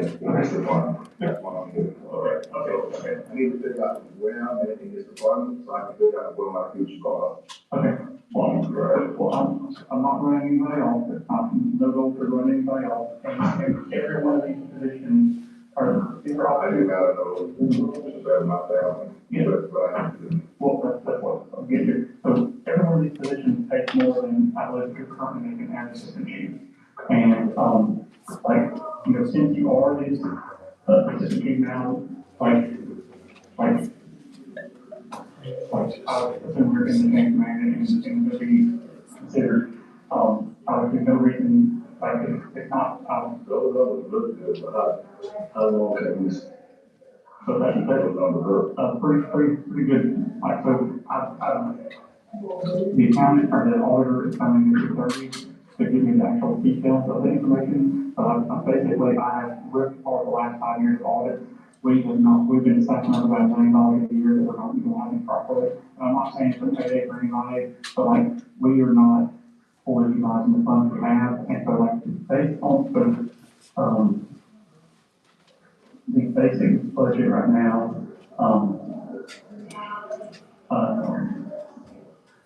this department. That's what I'm doing. Okay. I need to figure out where I'm at in this department, so I can figure out where my future goals are. Okay. Well, I'm not running anybody off, it's not, no goal for running anybody off, and every one of these positions are. I do gotta know about my family. Yeah. But I have to do. Well, that's what I'll get to. So every one of these positions takes more than I believe you're currently making as assistant chief. And, like, you know, since you are this, assistant chief now, like, I assume you're in the same command and to be considered, I would do no reason, like, it's not, those levels look good, but how long can we? So that's pretty good. Like, so the accountant or the auditor is coming into 30 to give me the actual details of the information. But basically, I have ripped apart the last 5 years of audits. We've been stacking up about $1 million a year that we're not utilizing properly. And I'm not saying it's a payday for anybody, but like, we are not fully utilizing the funds we have. And so like, based on the basic budget right now,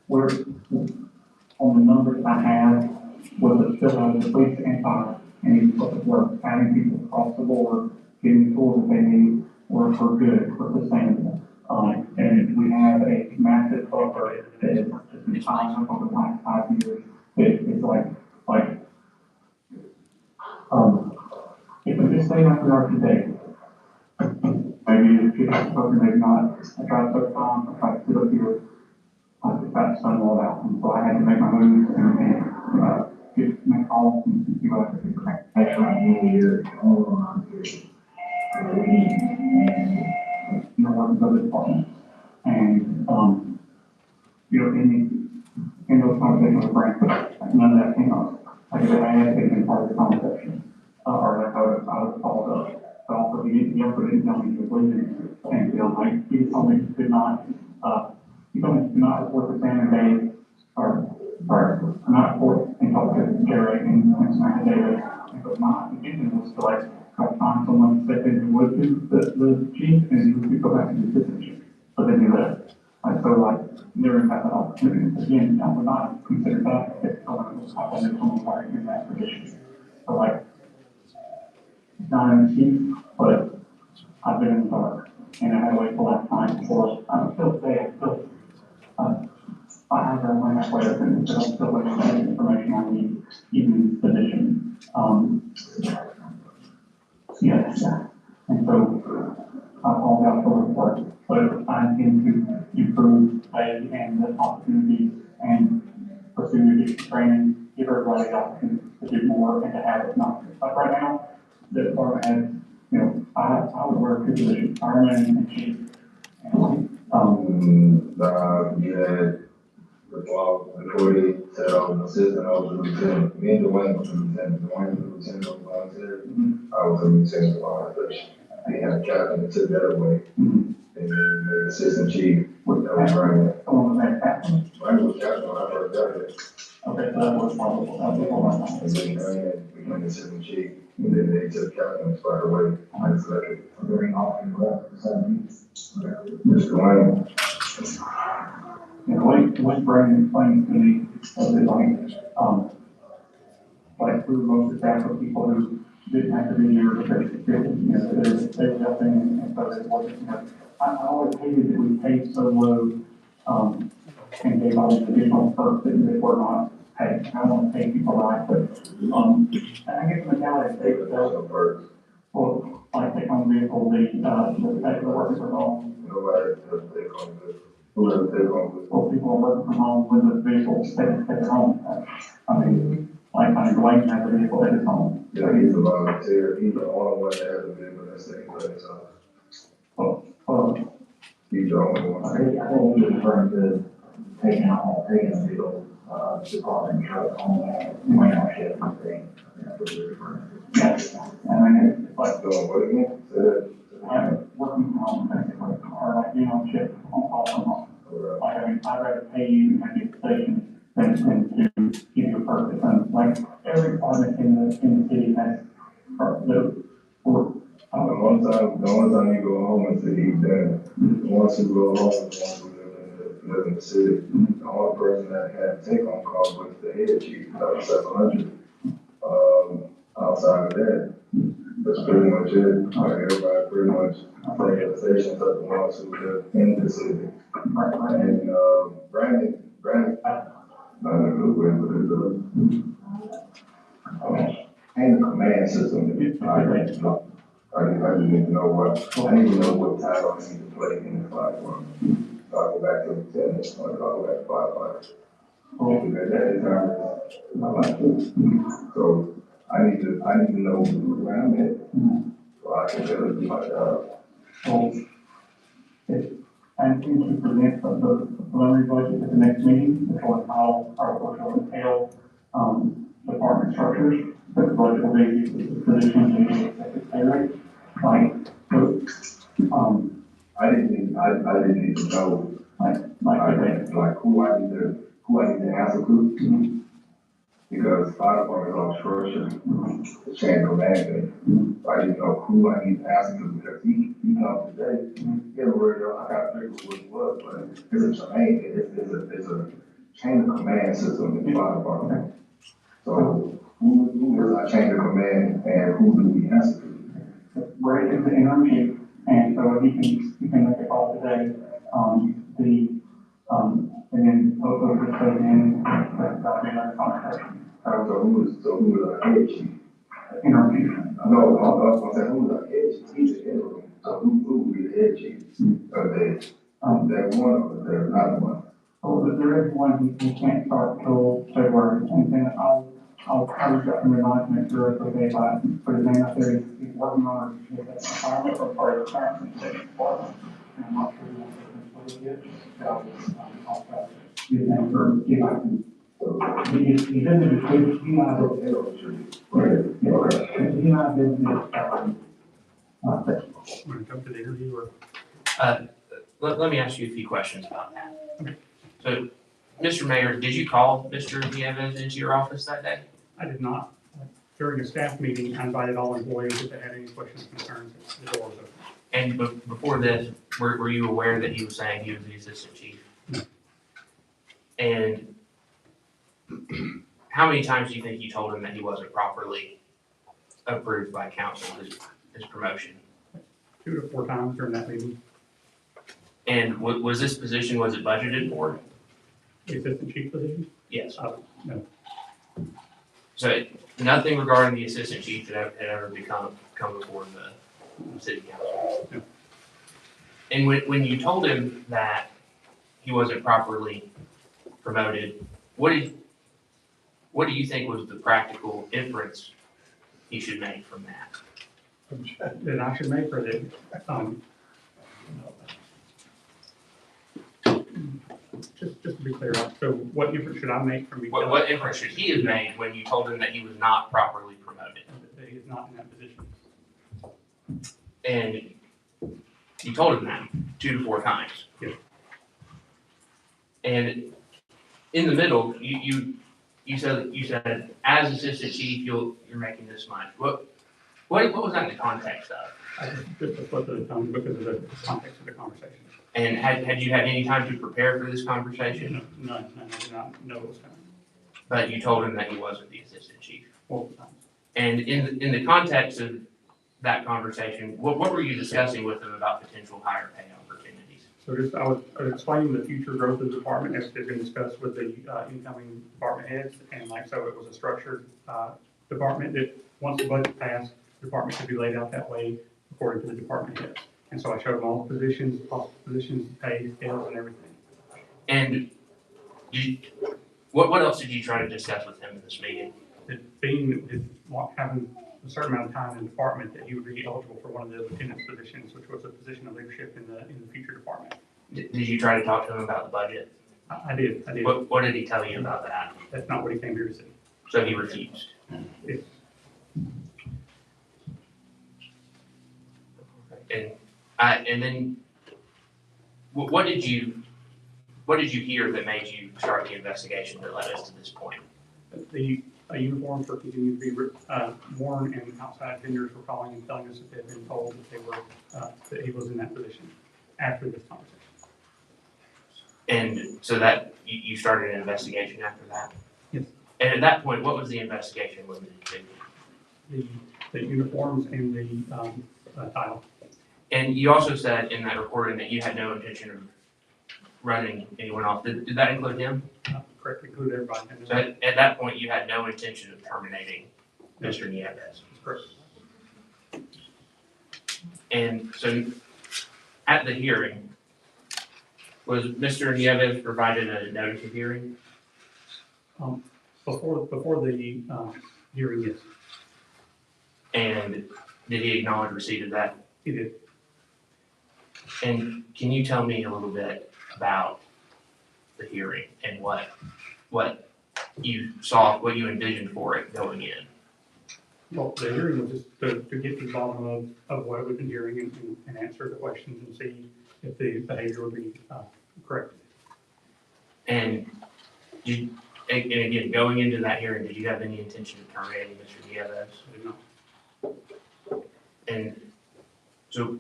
we're on the numbers I have with the still have the police and fire and even public work, having people across the board, getting the tools that they need, we're good, we're sustainable. And we have a massive buffer that is just been tying up over the last 5 years. It's like, if we just stay like we are today, maybe it's just something maybe not. I tried to put on, I tried to sit up here, I just got the sun walled out, and so I had to make my moves and make calls and see what I could do. Actually, here, you know, working with other departments. And, you know, in those conversations with Brent, none of that came up. Like, I had taken part of the conversation, or like I was followed up. But also, he also didn't tell me he was leaving. And, you know, like, he told me he could not, report to Sam and Dave, or not report and talk to Jerry and Sam and David. But my intention was to, like, try to find someone to step in who would do the chief, and who could go back and do assistant chief. But then he left. So, like, never had that opportunity. Again, I would not consider that if someone was happening to someone right in that position. So, like, it's not in the chief, but I've been in the dark. And I had to wait for that time before I'm still there. I have that one halfway up, and I'm still waiting for the information I need, even in this position. Yeah. And so, I called out for report, but I intend to improve pay and the opportunities and pursue additional training, give everybody the opportunity to do more and to have it not. Like right now, the department has, you know, I would wear 2 positions, fireman and chief. The law, authority, said I was an assistant, I was a lieutenant. Me and Dwayne was a lieutenant. Dwayne was a lieutenant of volunteer. I was a lieutenant of volunteer. They had a captain that took that away. And they made assistant chief. That was right. Someone was that captain? Dwayne was captain when I first got here. Okay, so that was probably, that was before my time. And then Dwayne became assistant chief. And then they took captain spot away. I was elected. During all in Mr. Dwayne. You know, like Brandon explained to me, like we were most attacked with people who didn't have to be here because they were helping, and so it wasn't, you know, I always hated that we paid so low, and gave all these additional perks that they were not paid. I don't want to pay people right, but, I guess the mentality they well, like take home vehicle, the working from home. Nobody does take home vehicle. Well, people are working from home with the vehicle, stay at home. I mean, Dwayne has a vehicle at his home. Yeah, he's a volunteer. He's the only one that has a vehicle that's staying at his house. He's the only one. I think he was referring to taking a vehicle, department truck home, might not ship something. That's what we're referring to. Yeah. I mean, it's like doing what again? Working from home, basically, or like being on shift, on call from home. Like, I mean, I'd rather pay you and get the station than to give you a purpose. And like every department in the city has, we're the only time you go home is to eat dinner. Once you go home, is once you live in the city. The only person that had take-home calls was the head chief, that was 700. Outside of that, that's pretty much it. Like everybody pretty much paying the stations are the ones who live in the city. And, Brandon, not in a good way, but and the command system, I just need to know I need to know what title I need to play in the platform. So I go back to lieutenant, or I go back to firefighter. Because that determines my life. So I need to know where I'm at, so I can better do my job. And to present the preliminary budget at the next meeting, which will entail, department structures, but the budget will be the positions and the expected pay rate. I didn't need to know, who I need to answer to. Mm-hmm. Because fire department is on structure, the chain of command. So I didn't know who I need to answer to, because he comes today, he has a radio, I got to figure what it was, but it's a chain, it's a chain of command system in the fire department. So who is our chain of command and who do we answer to? Ray is the interim chief, and so he can make a call today. And then hopefully we'll put in that'll be another conversation. So who is our head chief? Interim chief. No, I'm saying who is our head chief? He's the interim. So who would be the head chief? There's one or there's not one? So there is one, he can't start till February, and then I'll reach out and remind him, make sure it's okay if I put his name out there. He's working on it, requirement or part of the requirement in the department. And I'm not sure he wants to what it is, so I'll try to get his name or see if I can. He doesn't just, he might have been, he might have been, Want to come to the interview or? Let me ask you a few questions about that. Okay. So, Mr. Mayor, did you call Mr. Evans into your office that day? I did not. During a staff meeting, I invited all employees if they had any questions, concerns, the door was open. And before this, were you aware that he was saying he was the assistant chief? No. And how many times do you think you told him that he wasn't properly approved by council, his promotion? 2 to 4 times during that meeting. And was this position, was it budgeted for? The assistant chief position? Yes. No. So nothing regarding the assistant chief that had ever come before the city council? No. And when you told him that he wasn't properly promoted, what do you think was the practical inference he should make from that? That I should make, or that, just to be clear, so what inference should I make from me? What inference should he have made when you told him that he was not properly promoted? That he is not in that position. And you told him that 2 to 4 times. Yes. And in the middle, you said as assistant chief, you're making this much. What was that in the context of? Just a flip of the tongue because of the context of the conversation. And had you had any time to prepare for this conversation? No, I did not know it was coming. But you told him that he wasn't the assistant chief. Multiple times. And in the context of that conversation, what were you discussing with him about potential higher pay opportunities? So just, I was explaining the future growth of the department as has been discussed with the incoming department heads. And so it was a structured department that once the budget passed, the department could be laid out that way according to the department heads. And so I showed them all the positions, possible positions, pay, scales, and everything. And what else did you try to discuss with him in this meeting? That having a certain amount of time in the department, that he would be eligible for one of the lieutenant's positions, which was a position of leadership in the future department. Did you try to talk to him about the budget? I did. What did he tell you about that? That's not what he came here to say. So he refused? Yes. And then what did you hear that made you start the investigation that led us to this point? The uniforms were continuing to be worn, and outside vendors were calling and telling us that they'd been told that they were, that he was in that position after this conversation. And so that, you started an investigation after that? Yes. And at that point, what was the investigation limited to? The uniforms and the title. And you also said in that recording that you had no intention of running anyone off. Did that include him? Correct, include everybody. So at that point, you had no intention of terminating Mr. Nieves. That's correct. And so at the hearing, was Mr. Nieves provided a notice of hearing? Before the hearing, yes, And did he acknowledge receipt of that? he did. And can you tell me a little bit about the hearing and what you saw, what you envisioned for it going in? Well, the hearing was just to get to the bottom of what we've been hearing and answer the questions and see if the behavior would be correct. And again, going into that hearing, did you have any intention of terminating Mr. Nieves? I did not. And so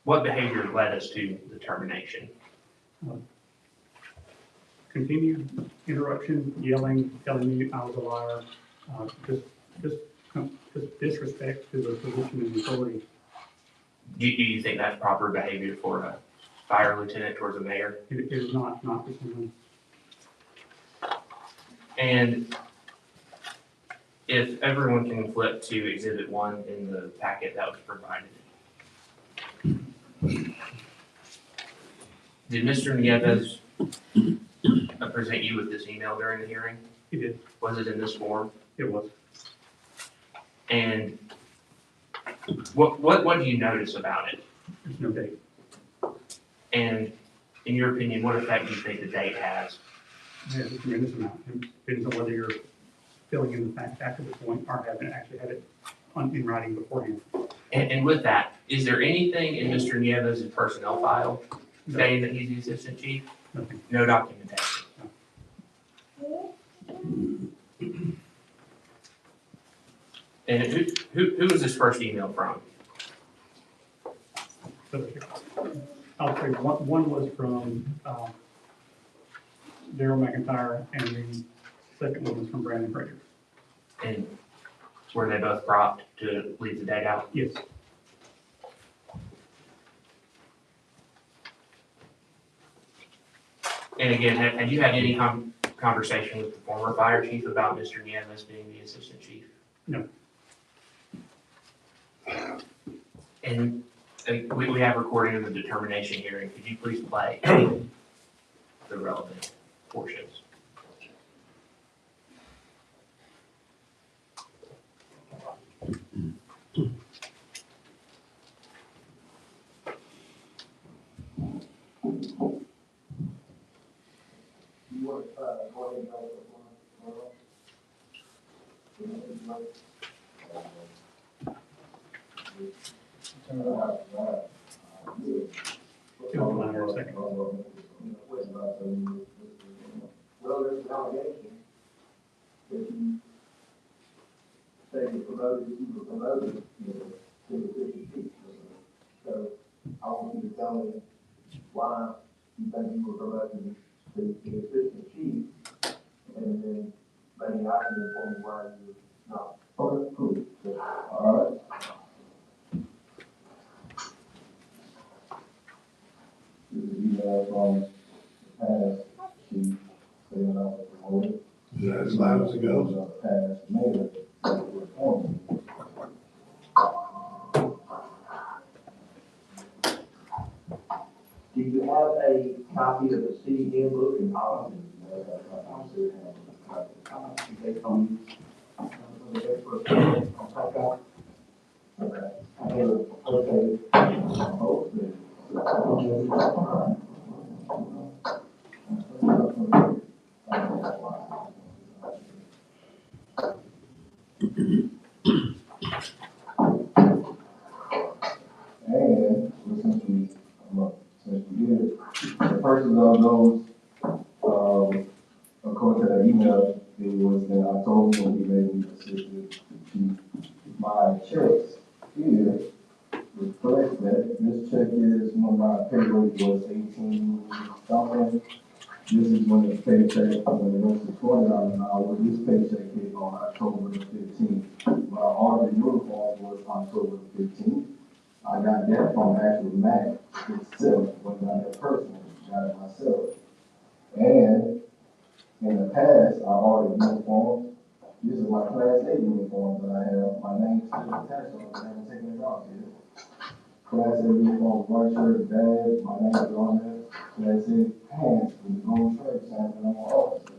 what behavior led us to the termination? Continued interruption, yelling, telling me I was a liar, just disrespect to the position and authority. Do you think that's proper behavior for a fire lieutenant towards a mayor? It is not for someone. And if everyone can flip to Exhibit 1 in the packet that was provided. Did Mr. Nieves present you with this email during the hearing? He did. Was it in this form? It was. And what do you notice about it? There's no date. And in your opinion, what effect do you think the date has? It has a tremendous amount. It depends on whether you're filling in the facts after the point or haven't actually had it in writing beforehand. And with that, is there anything in Mr. Nieves' personnel file saying that he's the assistant chief? Nothing. No documentation. And who was this first email from? So I'll say one was from Daryl McIntyre, and the second one was from Brandon Frazier. And were they both propped to leave the date out? Yes. And again, had you had any conversation with the former fire chief about Mr. Nieves being the assistant chief? No. And we have recording of the determination hearing. Could you please play the relevant portions? It'll come out here in a second. Well, there's an allegation that you say you were promoted, to the assistant chief. So I want you to tell me why you think you were promoted to the assistant chief, and then maybe I can inform you why you're not. Okay, cool. All right. This is email from the past chief saying I was promoted. Is that as loud as it goes? Past mayor that was appointed. Do you have a copy of the city handbook and policy? Okay. I have a, okay. And since we did, the persons of those, according to that email, they were was that I told him he made me assistant to keep my checks here reflects that. This check is when my pay rate was 18 something. This is when the paycheck, when it went to $20 an hour, this paycheck hit on October the 15th. My audit uniform was October the 15th. I got that from actual Mac itself, wasn't got that personally, got it myself. And in the past, I ordered uniforms. This is my Class A uniform that I have. My name's still attached on it, I haven't taken it off yet. Class A uniform, white shirt, bag, my name's on there. Class A pants with the gold stripe sign that I'm an officer.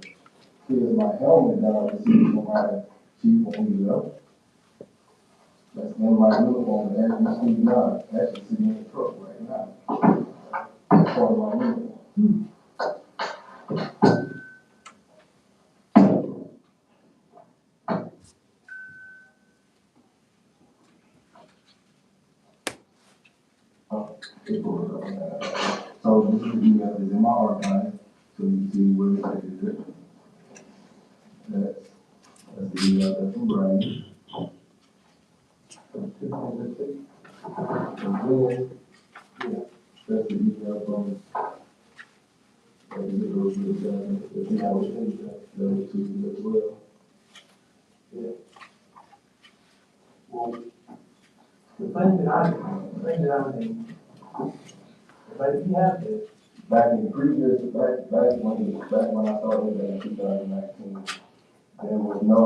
Here's my helmet that I received from my chief when we left. That's in my uniform, and as we speak now, actually sitting in the truck right now. That's part of my uniform. So this is the email that's in my archive, so you can see where it's at. That's the email that's from Brian. And then, yeah, that's the email from, the email that to you as well. Yeah. Well, the thing that I think, if you have this, Back in previous, back when I started in 2019, there was no,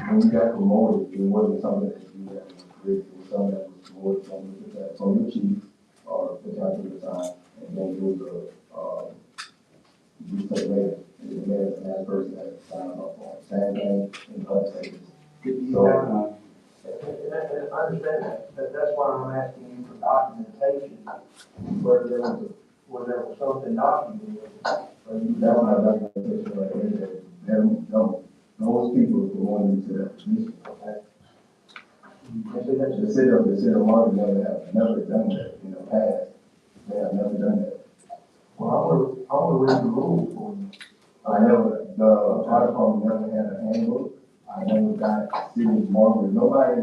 when you got promoted, it wasn't something that you had to create, it was something that was promoted from the chief, or the captain at the time, and then you was you take mayor, and the mayor and that person that signed up on, same thing in other states. So, and I understand that, that's why I'm asking you for documentation, where there was something documented. that's my documentation right there. Those people promoted me to that position. Okay. The city of Margaret never done that in the past. They have never done that. Well, I want to read the rules for you. The fire department never had a handbook. I never got city of Margaret. Nobody,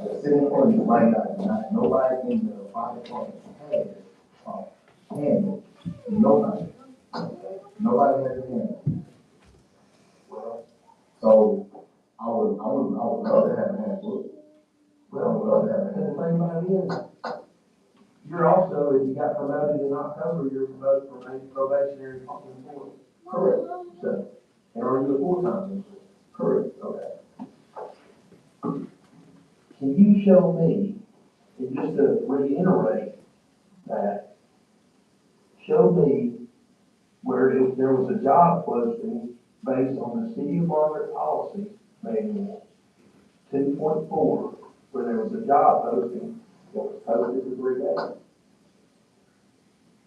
the city employees might not deny. Nobody in the fire department had a handbook. Nobody. Nobody has a handbook. Well, So I would love to have a handbook. well, and the thing about it is, you're also, if you got promoted in October, you're promoted from a probationary employee. Correct. So, and are you a full-time employee? Correct. Okay. Can you show me, and just to reiterate that, show me where if there was a job posting based on the City of Margaret policy manual 2.4, where there was a job posting that was posted for 3 days?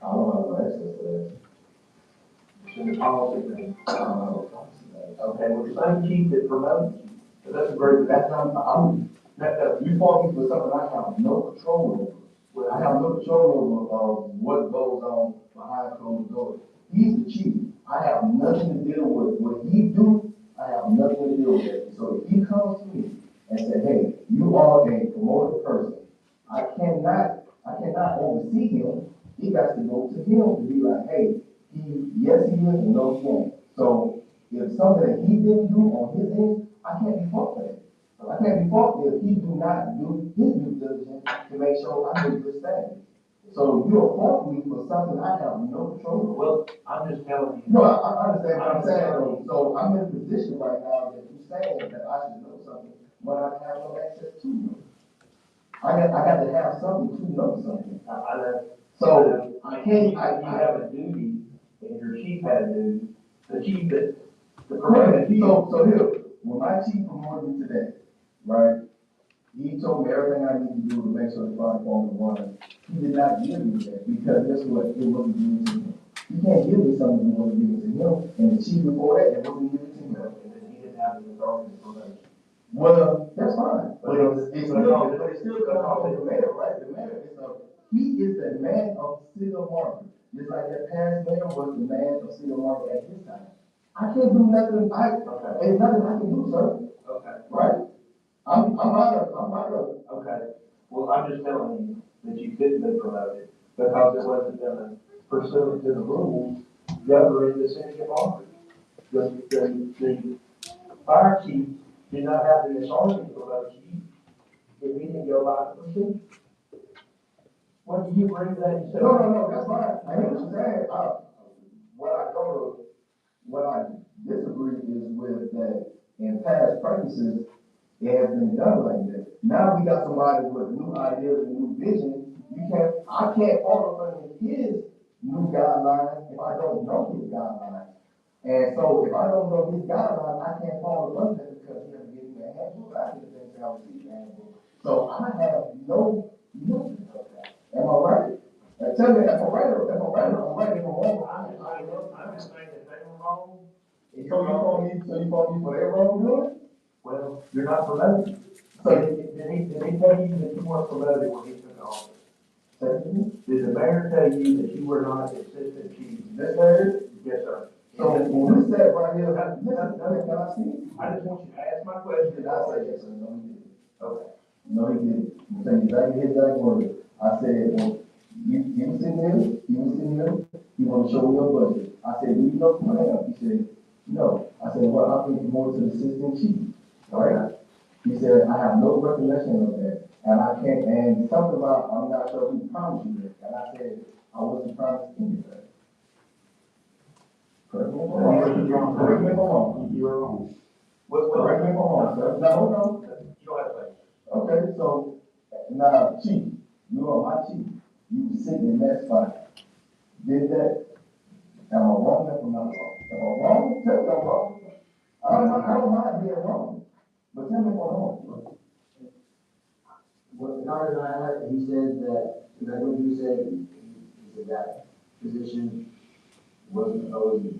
I don't have access to that. It's in the policy manual. I don't have a policy that. Okay, well, the same chief that promoted you, so that's a great, That's not, you fault me for something I have no control over. well, I have no control over, what goes on behind closed doors. He's the chief. I have nothing to deal with what he do. I have nothing to deal with that. So if he comes to me and say, hey, you are a promoted person, I cannot oversee him. He got to go to him to be like, hey, yes, he is, and no, he ain't. So if something that he didn't do on his end, I can't be fault for that. I can't be fault if he do not do his due diligence to make sure I do this thing. So you're fault me for something I have no control over. well, I'm just telling you. No, I understand what I'm saying. So I'm in a position right now that you're saying that I should know something when I have no access to it. I got to have something to know something. I know. So I can't, You have a duty, and your chief had a duty, the chief that, the correct. promoted chief. So here, when my chief promoted me today, right? He told me everything I need to do to make sure the fire department runs. He did not give me that because that's what it wasn't given to him. You can't give me something that wasn't given to him, and the chief before that, it wasn't given to him. And then he didn't have the authority to promote. Well, that's fine, but But it's still coming from the mayor, right? The mayor is He is the man of the city of Margaret, just like that past mayor was the man of the city of Margaret at his time. I can't do nothing, ain't nothing I can do, sir, Okay, right? I'm not a, okay. Well, I'm just telling you that you couldn't be promoted because it wasn't done pursuant to the rules governing the city of Margaret. The fire chief did not have the authority to promote you if he didn't go by the procedure. What do you bring that yourself? no, that's fine, I hear what you're saying, what I disagree is with that in past practices, it has been done like that. Now we got somebody with new ideas and new vision, I can't follow some of his new guidelines if I don't know his guidelines. And so if I don't know his guidelines, I can't follow them because he doesn't give me a handbook, I get the things I receive a handbook. So I have nothing of that. Am I right? Tell me, am I right or am I right? I'm right, if I'm wrong, I'm just saying that they were wrong. So you call me for their wrongdoing? Well, you're not promoted. So did he tell you that you weren't promoted when he took office? Did the mayor tell you that you were not assistant chief? This mayor? Yes, sir. So when we said right here, can I see? I just want you to ask my question. Did I say yes or no, he didn't? Okay. No, he didn't. I'm saying exactly his exact word. I said, well, he was sitting there, he wanted to show me a budget. I said, do you know who I am? He said, no. I said, well, I've been promoted to the assistant chief, right? He said, I have no recollection of that. And I can't, and something about, I'm not sure who promised you this. And I said, I wasn't promised anything. Correct me if I'm wrong. Correct me if I'm wrong. You are wrong. Correct me if I'm wrong, sir. No. You don't have to say. Okay, so, now, chief, you are my chief. You were sitting in that spot. Did that? Am I wrong or am I not wrong? If I'm wrong, tell me I'm wrong. I don't mind being wrong, but tell me if I'm wrong. Well, in our design, he said that, like what you said, he said that position wasn't proposed.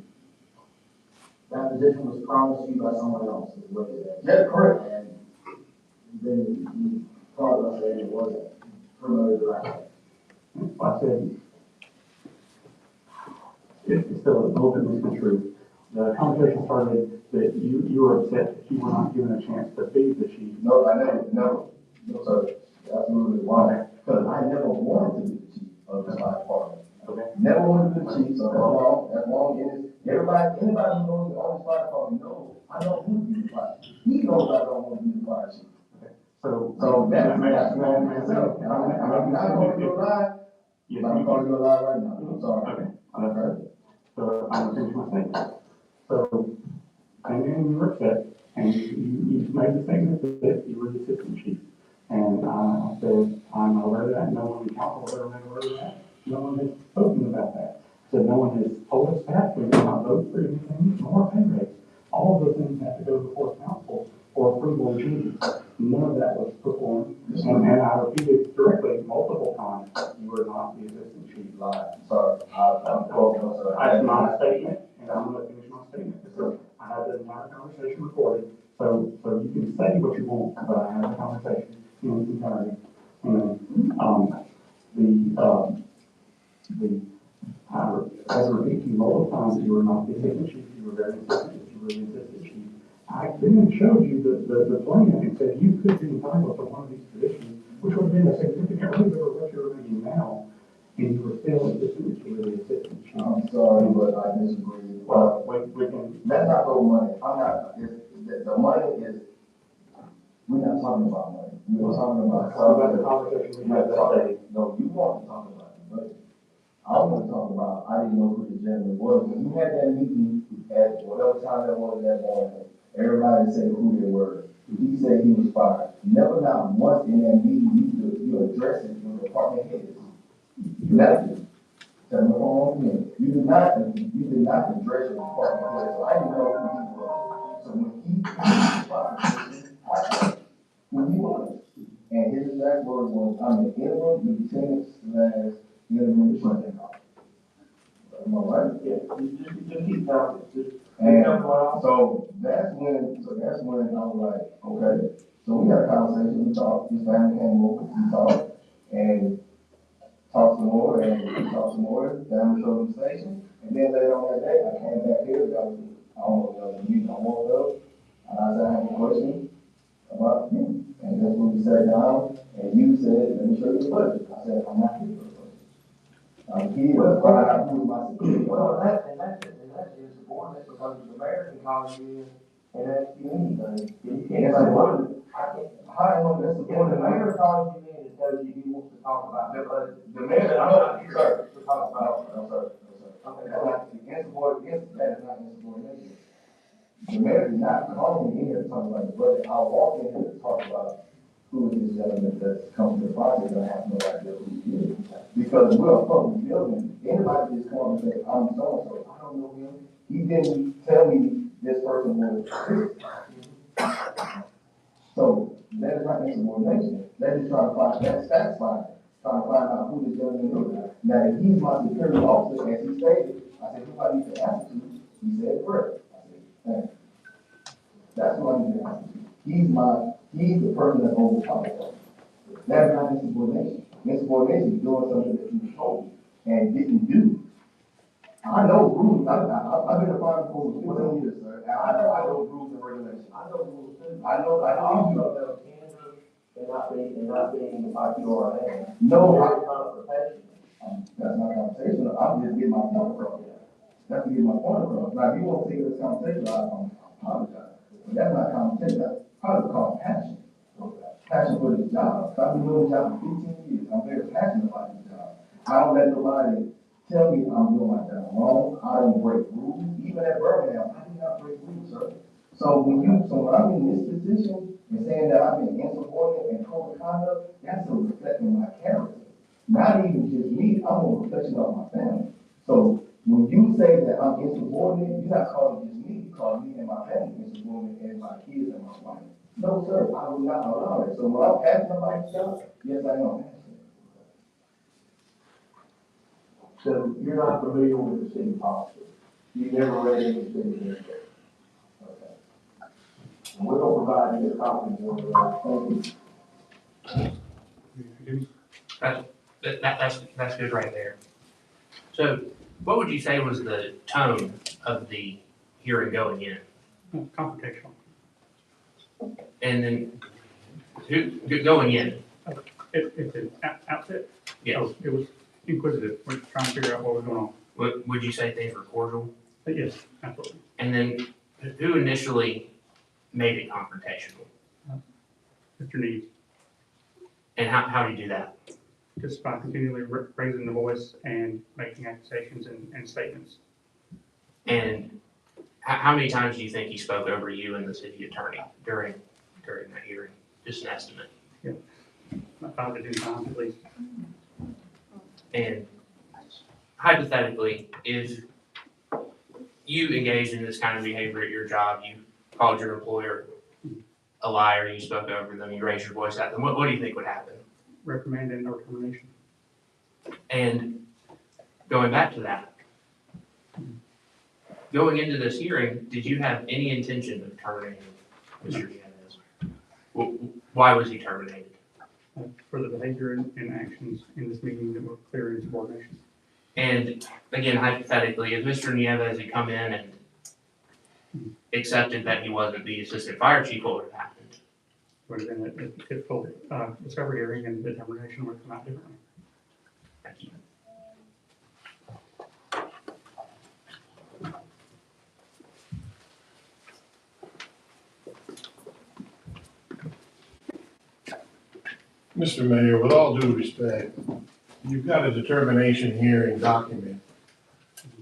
That position was promised you by someone else, is what he said. Yeah, correct. And then you thought about saying it wasn't promoted right. I said, it's still a little bit misconstrued. The conversation started that you were upset that you were not given a chance to be the chief. No, I never, no, sir. Absolutely wrong. Because I never wanted to be the chief of the fire department. Okay. Never wanted to be the chief, so that's wrong. And anybody who knows on the fire department knows I don't want to be the fire chief. He knows I don't want to be the fire chief. So That's wrong myself. I'm not going to go lie, but I'm going to go lie right now. I'm sorry. Okay. So I'm going to finish my statement. So, and you were upset, and you made the statement that you were the assistant chief. And I said, I'm aware of that, no one in council has ever been aware of that. No one has spoken about that. So no one has told us that, we did not vote for anything, nor pay raise. All of those things have to go before council for approval and changes. None of that was performed, and I repeated directly multiple times, you were not the assistant chief. Sorry. I'm sorry. That's my statement, and I'm gonna finish my statement. So I had the entire conversation recorded, so you can say what you want, but I had the conversation in its entirety. I repeat to you multiple times that you were not the assistant chief, you were very insistent that you were the assistant chief. I then showed you the plan and said you could be entitled to one of these positions, which would have been a significant raise over what you're making now, and you were still insistent that you were the assistant chief. I'm sorry, but I disagree. Well, we can. Let's not go money. I'm not, the money is, we're not talking about money. We're talking about. The conversation we had that day. No, you want to talk about it, but I want to talk about, I didn't know who the gentleman was. When you had that meeting at whatever time that was that morning, everybody said who they were. He said he was fired. Never not once in that meeting you address it with department heads. Never. Tell me wrong again. You did not address your department head, so I didn't know who he was. So when he was fired, I asked who he was. And his exact word was, I'm an interim lieutenant/interim training officer. Am I right? Yeah, just keep talking. And so that's when I was like, okay. So we had a conversation, we talked, his family came over, we talked, and talked some more, and talked some more, down the Southern Station. And then later on that day, I came back here, that was, I don't know if that was a meeting I walked up, and I said, I have a question about you. And that's when we sat down, and you said, let me show you the budget. I said, I'm not here for the budget. I'm here to find out who my security. Well, that's insubordinate because the mayor can call you in and ask you anything. You can't say, well, I can't. How am I that's If the supporting mayor calls you in and tells you he wants to talk about the budget, the mayor? I'm not here Sir, to talk about. no, sir, no, sir. Okay. That's not insubordination, that is not insubordination. The mayor did not call me in here to talk about the budget. I walked in here to talk about who is this gentleman that's come to the project, and I have no idea who he is. Because we're a public building, anybody just come and say, I'm so-and-so, I don't know him. He didn't tell me this person was. So that is not insubordination. That is trying to find, that's satisfying, trying to find out who this gentleman is. Now, if he's my superior officer, as he stated, I said, who I need to answer to? He said, Brett. I said, thank you. That's what I need to answer to. He's the person that's over the top. That's not insubordination. Insubordination is doing something that you told and didn't do. I know rules. I've been a fire for 15 years, sir. And I know rules and regulations. I know rules too. I know know candor and not being like you are now. No, Very confrontational. that's not conversation. I'm just getting my point across. That's to get my point across. Now, if you want to take this conversation, I apologize. But that's not conversation. That's probably called passion. Passion for this job. I've been doing this job for 15 years. I'm very passionate about this job. I don't let nobody tell me I'm doing my job wrong. I don't break rules. Even at Birmingham, I do not break rules, sir. So when I'm in this position and saying that I've been insubordinate and code of conduct, that's a reflection of my character. Not even just me, I'm a reflection of my family. So when you say that I'm insubordinate, you're not calling just me, you call me and my family insubordinate and my kids and my wife. No, sir, I will not allow it. So when I'm passionate about this job, yes, I am. So you're not familiar with the city policy. You never read any city handbook. Okay. And we're gonna provide you a copy of That's good right there. So what would you say was the tone of the hearing going in? Confrontational. And then going in? It's an outfit. Yes. So it was inquisitive. We're trying to figure out what was going on. Would you say things were cordial? But yes, absolutely. And then who initially made it confrontational? Mr. Needs, And how do you do that? just by continually raising the voice and making accusations and statements. And how many times do you think he spoke over you and the city attorney during that hearing? Just an estimate. About 5 to 10 times at least. And hypothetically, if you engaged in this kind of behavior at your job, you called your employer a liar, you spoke over them, you raised your voice at them, what do you think would happen? Reprimand and or termination. And going back to that, going into this hearing, did you have any intention of terminating Mr. Diaz? Why was he terminated? For the behavior and actions in this meeting that were clear insubordination. And again, hypothetically, if Mr. Nieves had come in and accepted that he wasn't the assistant fire chief, what would have happened? Would have been a difficult discovery hearing and the determination would come out differently. Thank you. Mr. Mayor, with all due respect, you've got a determination hearing document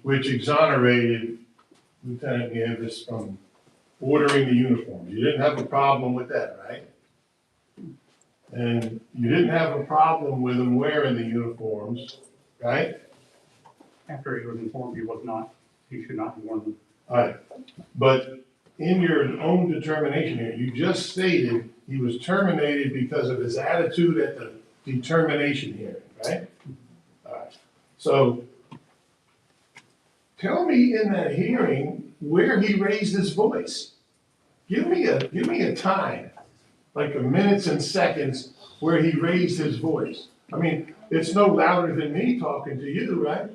which exonerated Lieutenant Nieves from ordering the uniforms. You didn't have a problem with that, right? And you didn't have a problem with him wearing the uniforms, right? After he was informed he should not have worn them. All right. But in your own determination here, you just stated he was terminated because of his attitude at the determination hearing, right? All right. So tell me in that hearing where he raised his voice. Give me a time, like a minutes and seconds, where he raised his voice. I mean, it's no louder than me talking to you, right?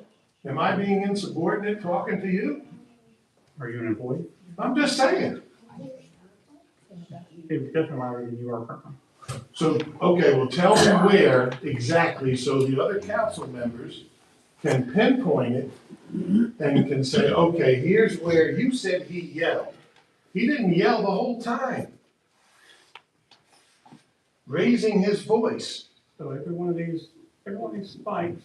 Am I being insubordinate talking to you? Are you an employee? I'm just saying. It was definitely louder than you are currently. So, okay, well, tell me where exactly, so the other council members can pinpoint it and can say, okay, here's where you said he yelled. He didn't yell the whole time. Raising his voice. So every one of these spikes,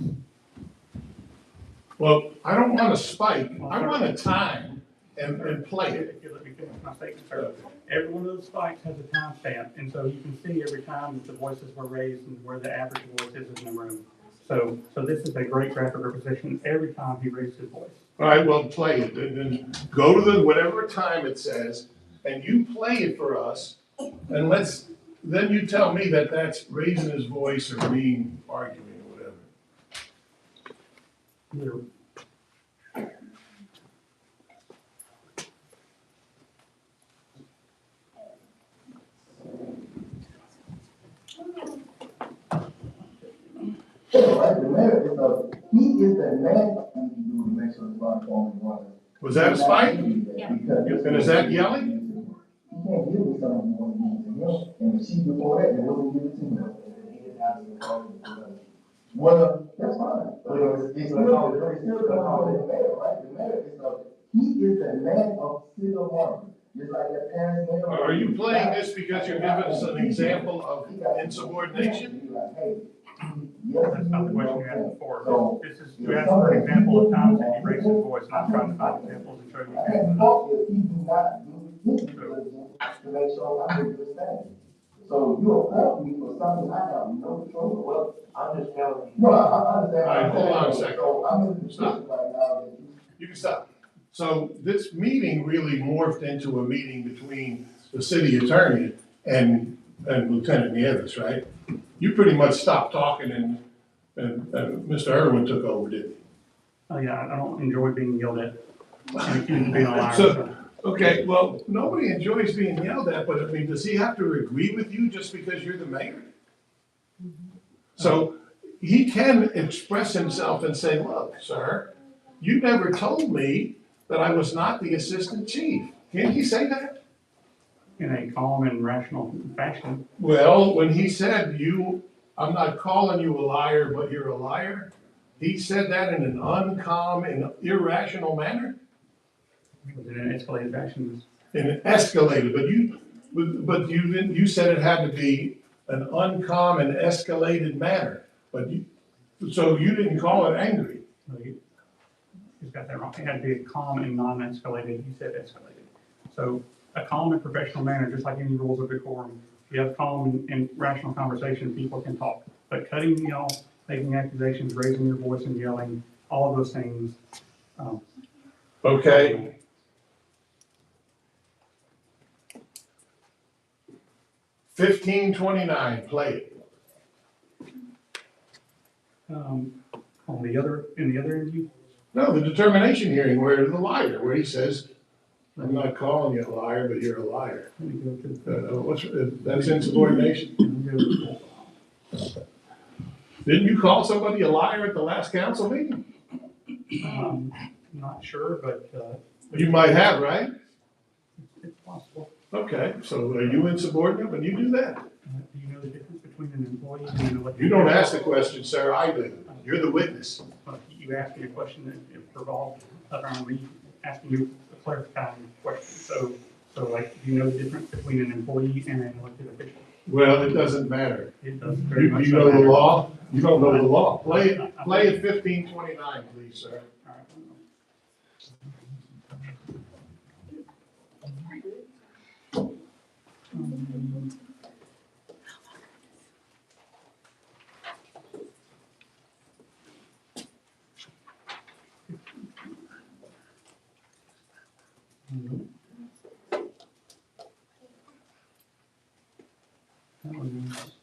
Well, I don't want a spike, I want a time and play it. if you let me finish my statement, sir. Every one of those spikes has a timestamp, and so you can see every time that the voices were raised and where the average voice is in the room. So this is a great graphic representation every time he raised his voice. All right, well, play it, and then go to the, whatever time it says, and you play it for us, and then you tell me that that's raising his voice or being arguing or whatever. You're- Right, the mayor is he is the man of who you do to make sure the bond form is running. Was that a spike? Because. And is that yelling? You can't give me something you want to give to him, and the chief before that, they wouldn't give it to him. And he didn't have to call him for that. Well, that's fine. But it's still coming from the mayor, right? The mayor is he is the man of city of Margaret. Just like that past mayor. Are you playing this because you're giving us an example of insubordination? That's not the question you asked before. This is, you asked for an example of times that he raised his voice, and I'm trying to find examples and show you examples. If he do not do his due diligence to make sure I understand. So you appoint me for something I have no control over. Well, I'm just telling you. No, I understand. All right, hold on a second. So I'm in a position right now that You can stop. So this meeting really morphed into a meeting between the city attorney and Lieutenant Nieves, right? You pretty much stopped talking and Mr. Irwin took over, didn't he? Oh, yeah, I don't enjoy being yelled at. And accused of being a liar. So, okay, well, nobody enjoys being yelled at, but I mean, does he have to agree with you just because you're the mayor? So he can express himself and say, look, sir, you never told me that I was not the assistant chief. Can't he say that? In a calm and rational fashion. Well, when he said I'm not calling you a liar, but you're a liar, he said that in an uncalm and irrational manner? Was it an escalated fashion? And it escalated, but you said it had to be an uncalm and escalated manner, so you didn't call it angry. No, he's got that wrong. It had to be a calm and non-escalated. He said escalated. So a calm and professional manner, just like any rules of decorum. If you have calm and rational conversation, people can talk. But cutting me off, making accusations, raising your voice and yelling, all of those things. Okay. $15.29, play it. In the other interview, No, the determination hearing where the liar, where he says, I'm not calling you a liar, but you're a liar. let me go to That's insubordination. Didn't you call somebody a liar at the last council meeting? not sure, but, You might have, right? it's possible. Okay, so are you insubordinate when you do that? Do you know the difference between an employee and an elected? You don't ask the question, sir, I do. You're the witness. You asked me a question that revolved around me asking you a clarifying question. So like, do you know the difference between an employee and an elected official? Well, it doesn't matter. It does very You much. know the law? You don't know the law. Play it 1529, please, sir. All right. That was-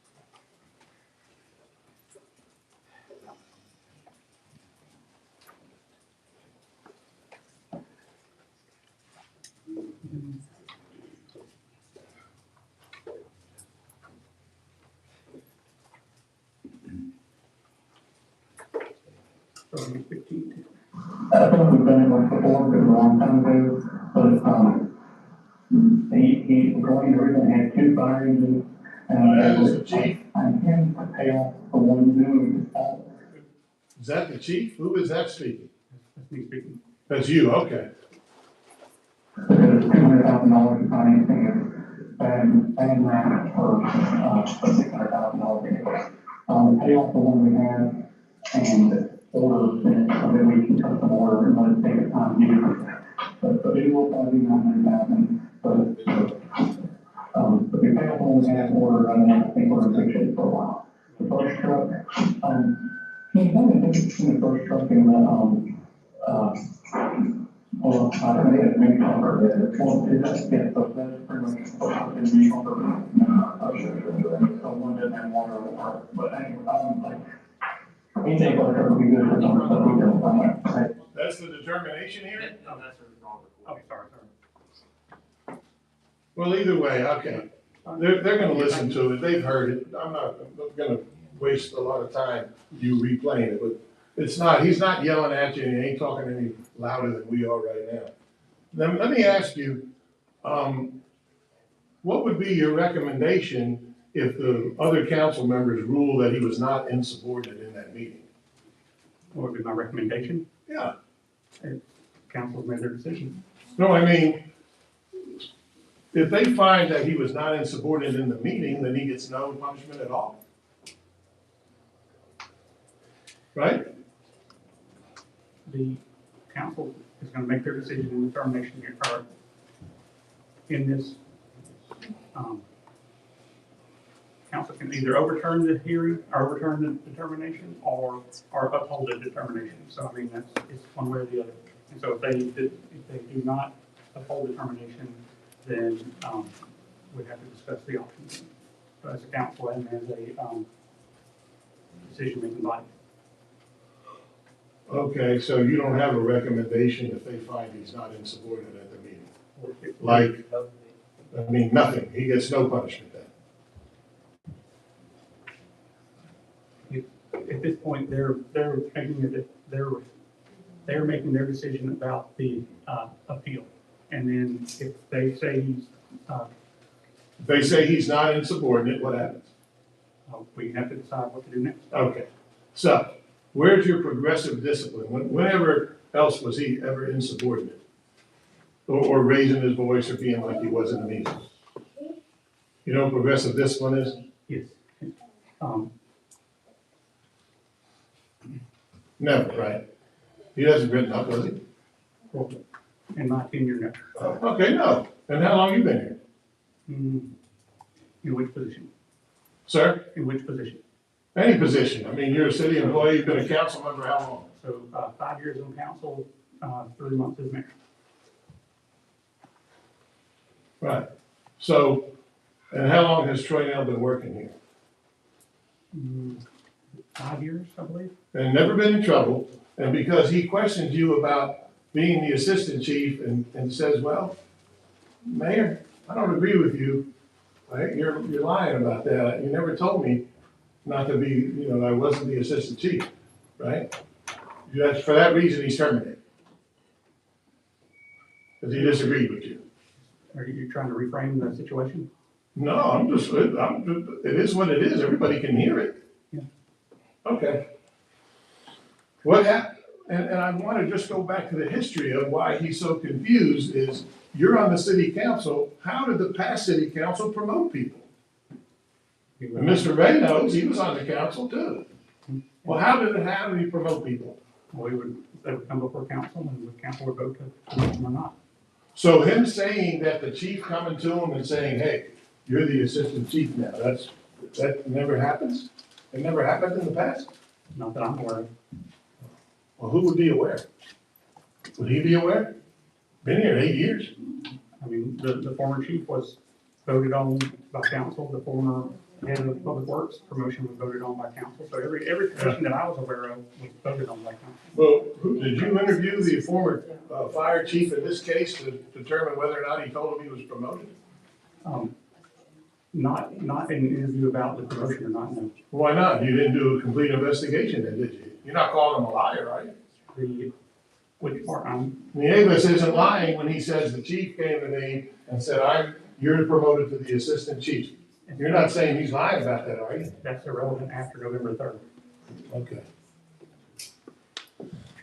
So 15. I think we've done it once before, but it was a long time ago, but, he originally had 2 fire engines, and That is the chief. I'm him to pay off the one doing it. Is that the chief? Who is that speaking? That's me speaking. That's you, okay. Because $200,000 in financing is bad math for, $600,000. Pay off the one we have and order it so that we can custom order and let it take its time to use it. But it will probably be 900,000, but we pay off the one we have ordered, and then I think we're in good shape for a while. The first truck, can you tell me the difference between the first truck and well, I don't know, maybe comfort, well, is that, yeah, so that's pretty much what in the comfort. So one doesn't have water in the park, but anyway, like, anything like that would be good for some stuff we don't like. That's the determination here? No, that's a wrong. Oh, sorry. Well, either way, okay. They're gonna listen to it, they've heard it. I'm not gonna waste a lot of time you replaying it, but it's not, he's not yelling at you, and he ain't talking any louder than we are right now. Then let me ask you, what would be your recommendation if the other council members rule that he was not insubordinate in that meeting? What would be my recommendation? Yeah. Council's made their decision. No, I mean, if they find that he was not insubordinate in the meeting, then he gets no punishment at all. Right? The council is going to make their decision and determination here, in this, council can either overturn the hearing, or overturn the determination, or uphold the determination. So I mean, it's one way or the other. And so if they do not uphold the determination, then we'd have to discuss the options as a council and as a decision-making body. Okay, so you don't have a recommendation if they find he's not insubordinate at the meeting? Like, I mean, nothing, he gets no punishment then? At this point, they're making their decision about the appeal. And then if they say he's, If they say he's not insubordinate, what happens? we have to decide what to do next. Okay, so where's your progressive discipline? Whenever else was he ever insubordinate? Or raising his voice or being like he was in the meeting? You know what progressive discipline is? Yes. Never, right? He hasn't written up, was he? Well, in my opinion, no. Okay, no. And how long you been here? In which position? Sir? In which position? Any position. I mean, you're a city employee, you've been a council member how long? So 5 years on council, 3 months as mayor. Right. So, and how long has Troy Nell been working here? 5 years, I believe. And never been in trouble, and because he questioned you about being the assistant chief and says, well, Mayor, I don't agree with you, right? You're lying about that. You never told me not to be, I wasn't the assistant chief, right? That's for that reason he's terminated. Because he disagreed with you. Are you trying to reframe the situation? No, it is what it is. Everybody can hear it. Yeah. Okay. What happened, and I want to just go back to the history of why he's so confused is you're on the city council. How did the past city council promote people? And Mr. Ray knows he was on the council too. Well, how did he promote people? Well, they would come before council and the council would vote to promote them or not. So him saying that the chief coming to him and saying, hey, you're the assistant chief now, that never happens? It never happened in the past? Not that I'm aware of. Well, who would be aware? Would he be aware? Been here 8 years. I mean, the former chief was voted on by council, the former head of public works promotion was voted on by council. So every position that I was aware of was voted on by council. Well, did you interview the former fire chief in this case to determine whether or not he told him he was promoted? Not an interview about the promotion or not, no. Why not? You didn't do a complete investigation then, did you? You're not calling him a liar, are you? The, which part, Nieves isn't lying when he says the chief came to me and said, you're promoted to the assistant chief. You're not saying he's lying about that, are you? that's irrelevant after November 3rd, Okay.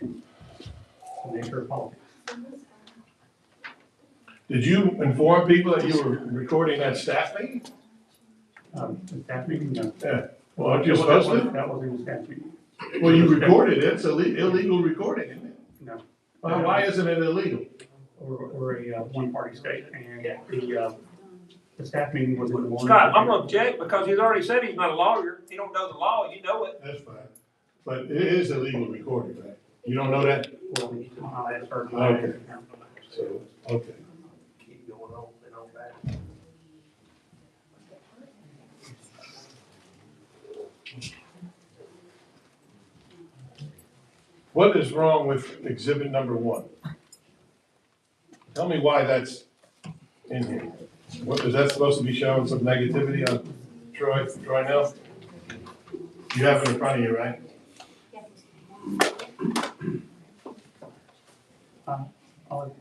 the nature of politics. Did you inform people that you were recording that staff meeting? The staff meeting, no. Yeah. Well, aren't you supposed to? That was in the staff meeting, Well, you recorded it. It's illegal recording, isn't it? no. Well, why isn't it illegal? We're a one-party state, and the staff meeting was in the morning. Scott, I'm gonna object because he's already said he's not a lawyer. He don't know the law, you know it. That's fine. But it is illegal recording, right? You don't know that? Well, I'll ask her. Okay. So, okay. Keep going on and on back. What is wrong with exhibit number 1? Tell me why that's in here. What, is that supposed to be showing some negativity on Troy now? You have it in front of you, right? I'll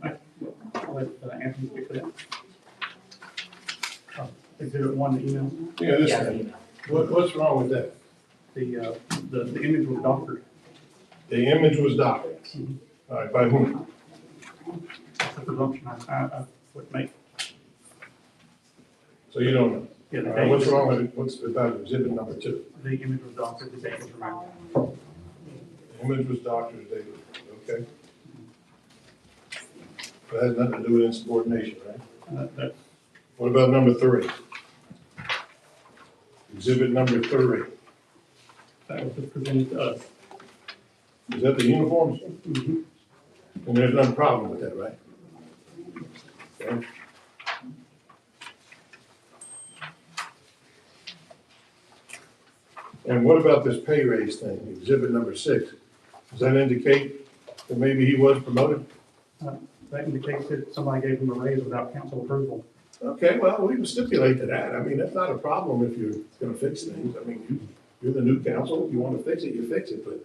let Anthony speak to that. Exhibit 1, the email, Yeah, this thing. What's wrong with that? the image was doctored. The image was doctored. All right, by whom? That's a presumption I would make. So you don't know? Yeah, the All right, date what's was- wrong with it? What's about exhibit number 2? The image was doctored, the date was removed. The image was doctored, David, okay? That has nothing to do with insubordination, right? That's What about number 3? Exhibit number 3. That was just presented to us. Is that the uniforms? Mhm. And there's no problem with that, right? Okay. And what about this pay raise thing, exhibit number 6? Does that indicate that maybe he was promoted? That indicates that somebody gave him a raise without council approval. Okay, well, we can stipulate to that. I mean, that's not a problem if you're gonna fix things. I mean, you're the new council. If you wanna fix it, you fix it, but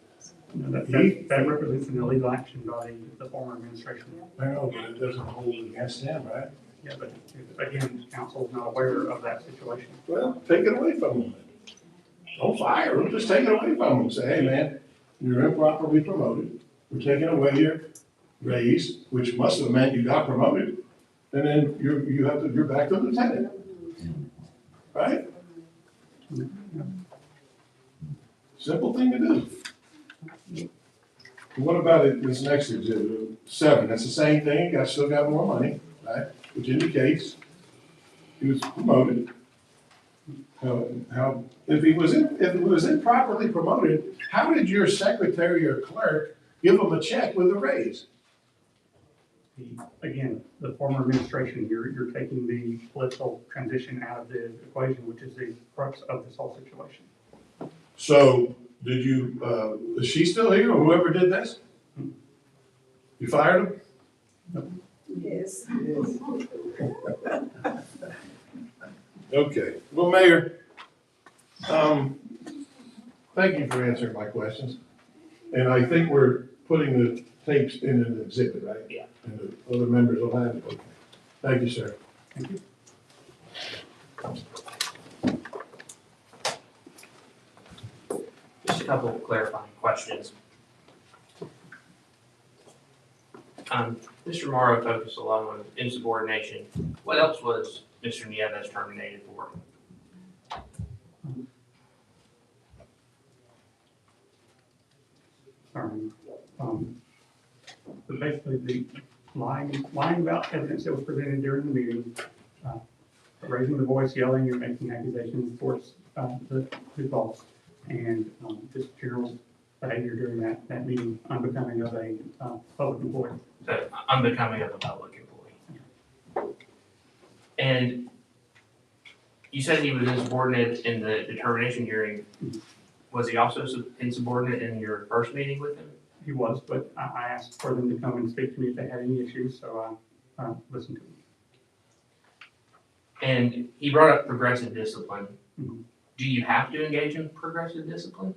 You know, that represents an illegal action by the former administration. I know, but it doesn't hold it against them, right? Yeah, but again, council is not aware of that situation. Well, take it away from them. Don't fire them, just take it away from them. Say, hey, man, you're improperly promoted. We're taking away your raise, which must have meant you got promoted. And then you're back to lieutenant. Right? Simple thing to do. What about this next exhibit, 7? That's the same thing, still got more money, right? Which indicates he was promoted. If he was improperly promoted, how did your secretary or clerk give him a check with a raise? Again, the former administration, you're taking the political transition out of the equation, which is the crux of this whole situation. So, did you, is she still here, or whoever did this? You fired him? Yes. Okay, well, Mayor, thank you for answering my questions. And I think we're putting the tapes in an exhibit, right? Yeah. And the other members will have it, okay. Thank you, sir. Thank you. Just a couple of clarifying questions. Mr. Morrow focused a lot on insubordination. What else was Mr. Nieves terminated for? Sorry. But basically, the lying about evidence that was presented during the meeting, raising the voice, yelling, and making accusations towards his boss, and just general behavior during that meeting, unbecoming of a public employee. So, unbecoming of a public employee. And you said he was insubordinate in the determination hearing. Was he also insubordinate in your first meeting with him? He was, but I asked for them to come and speak to me if they had any issues, so I listened to them. And he brought up progressive discipline. Mhm. Do you have to engage in progressive discipline?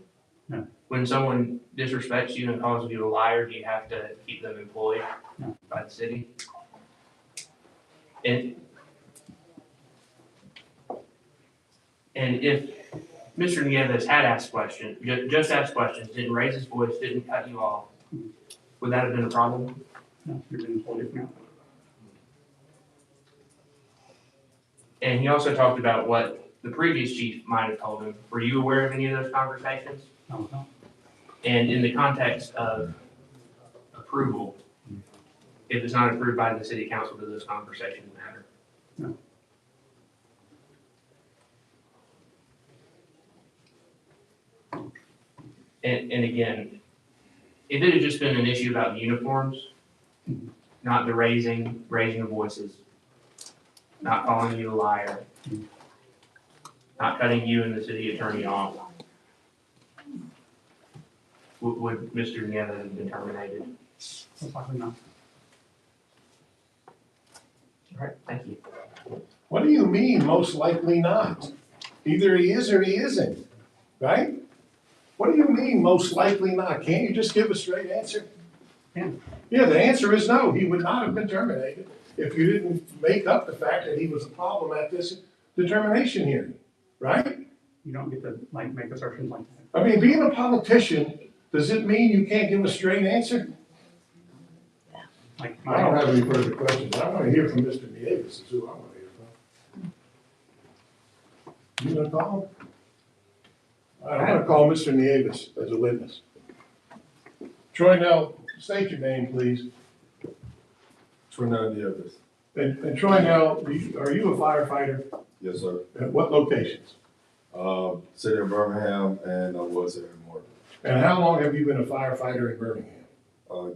No. When someone disrespects you and calls you a liar, do you have to keep them employed No. by the city? And if Mr. Nieves had asked questions, just asked questions, didn't raise his voice, didn't cut you off, would that have been a problem? No, you've been employed now. And he also talked about what the previous chief might have told him. Were you aware of any of those conversations? I was not. And in the context of approval, if it's not approved by the city council, do those conversations matter? No. And again, if it had just been an issue about the uniforms, not the raising of voices, not calling you a liar, not cutting you and the city attorney off, would Mr. Nieves have been terminated? Most likely not. All right, thank you. What do you mean, most likely not? Either he is or he isn't, right? What do you mean, most likely not? Can't you just give a straight answer? Yeah. Yeah, the answer is no, he would not have been terminated if you didn't make up the fact that he was a problem at this determination hearing, right? You don't get to make assertions like that. I mean, being a politician, does it mean you can't give a straight answer? Like I don't have any further questions. I want to hear from Mr. Nieves, is who I want to hear from. You gonna call him? All right, I'm gonna call Mr. Nieves as a witness. Troy, now, state your name, please. Troy Nieves. And Troy, now, are you a firefighter? Yes, sir. At what locations? City of Birmingham and I was here in Morgan. And how long have you been a firefighter in Birmingham?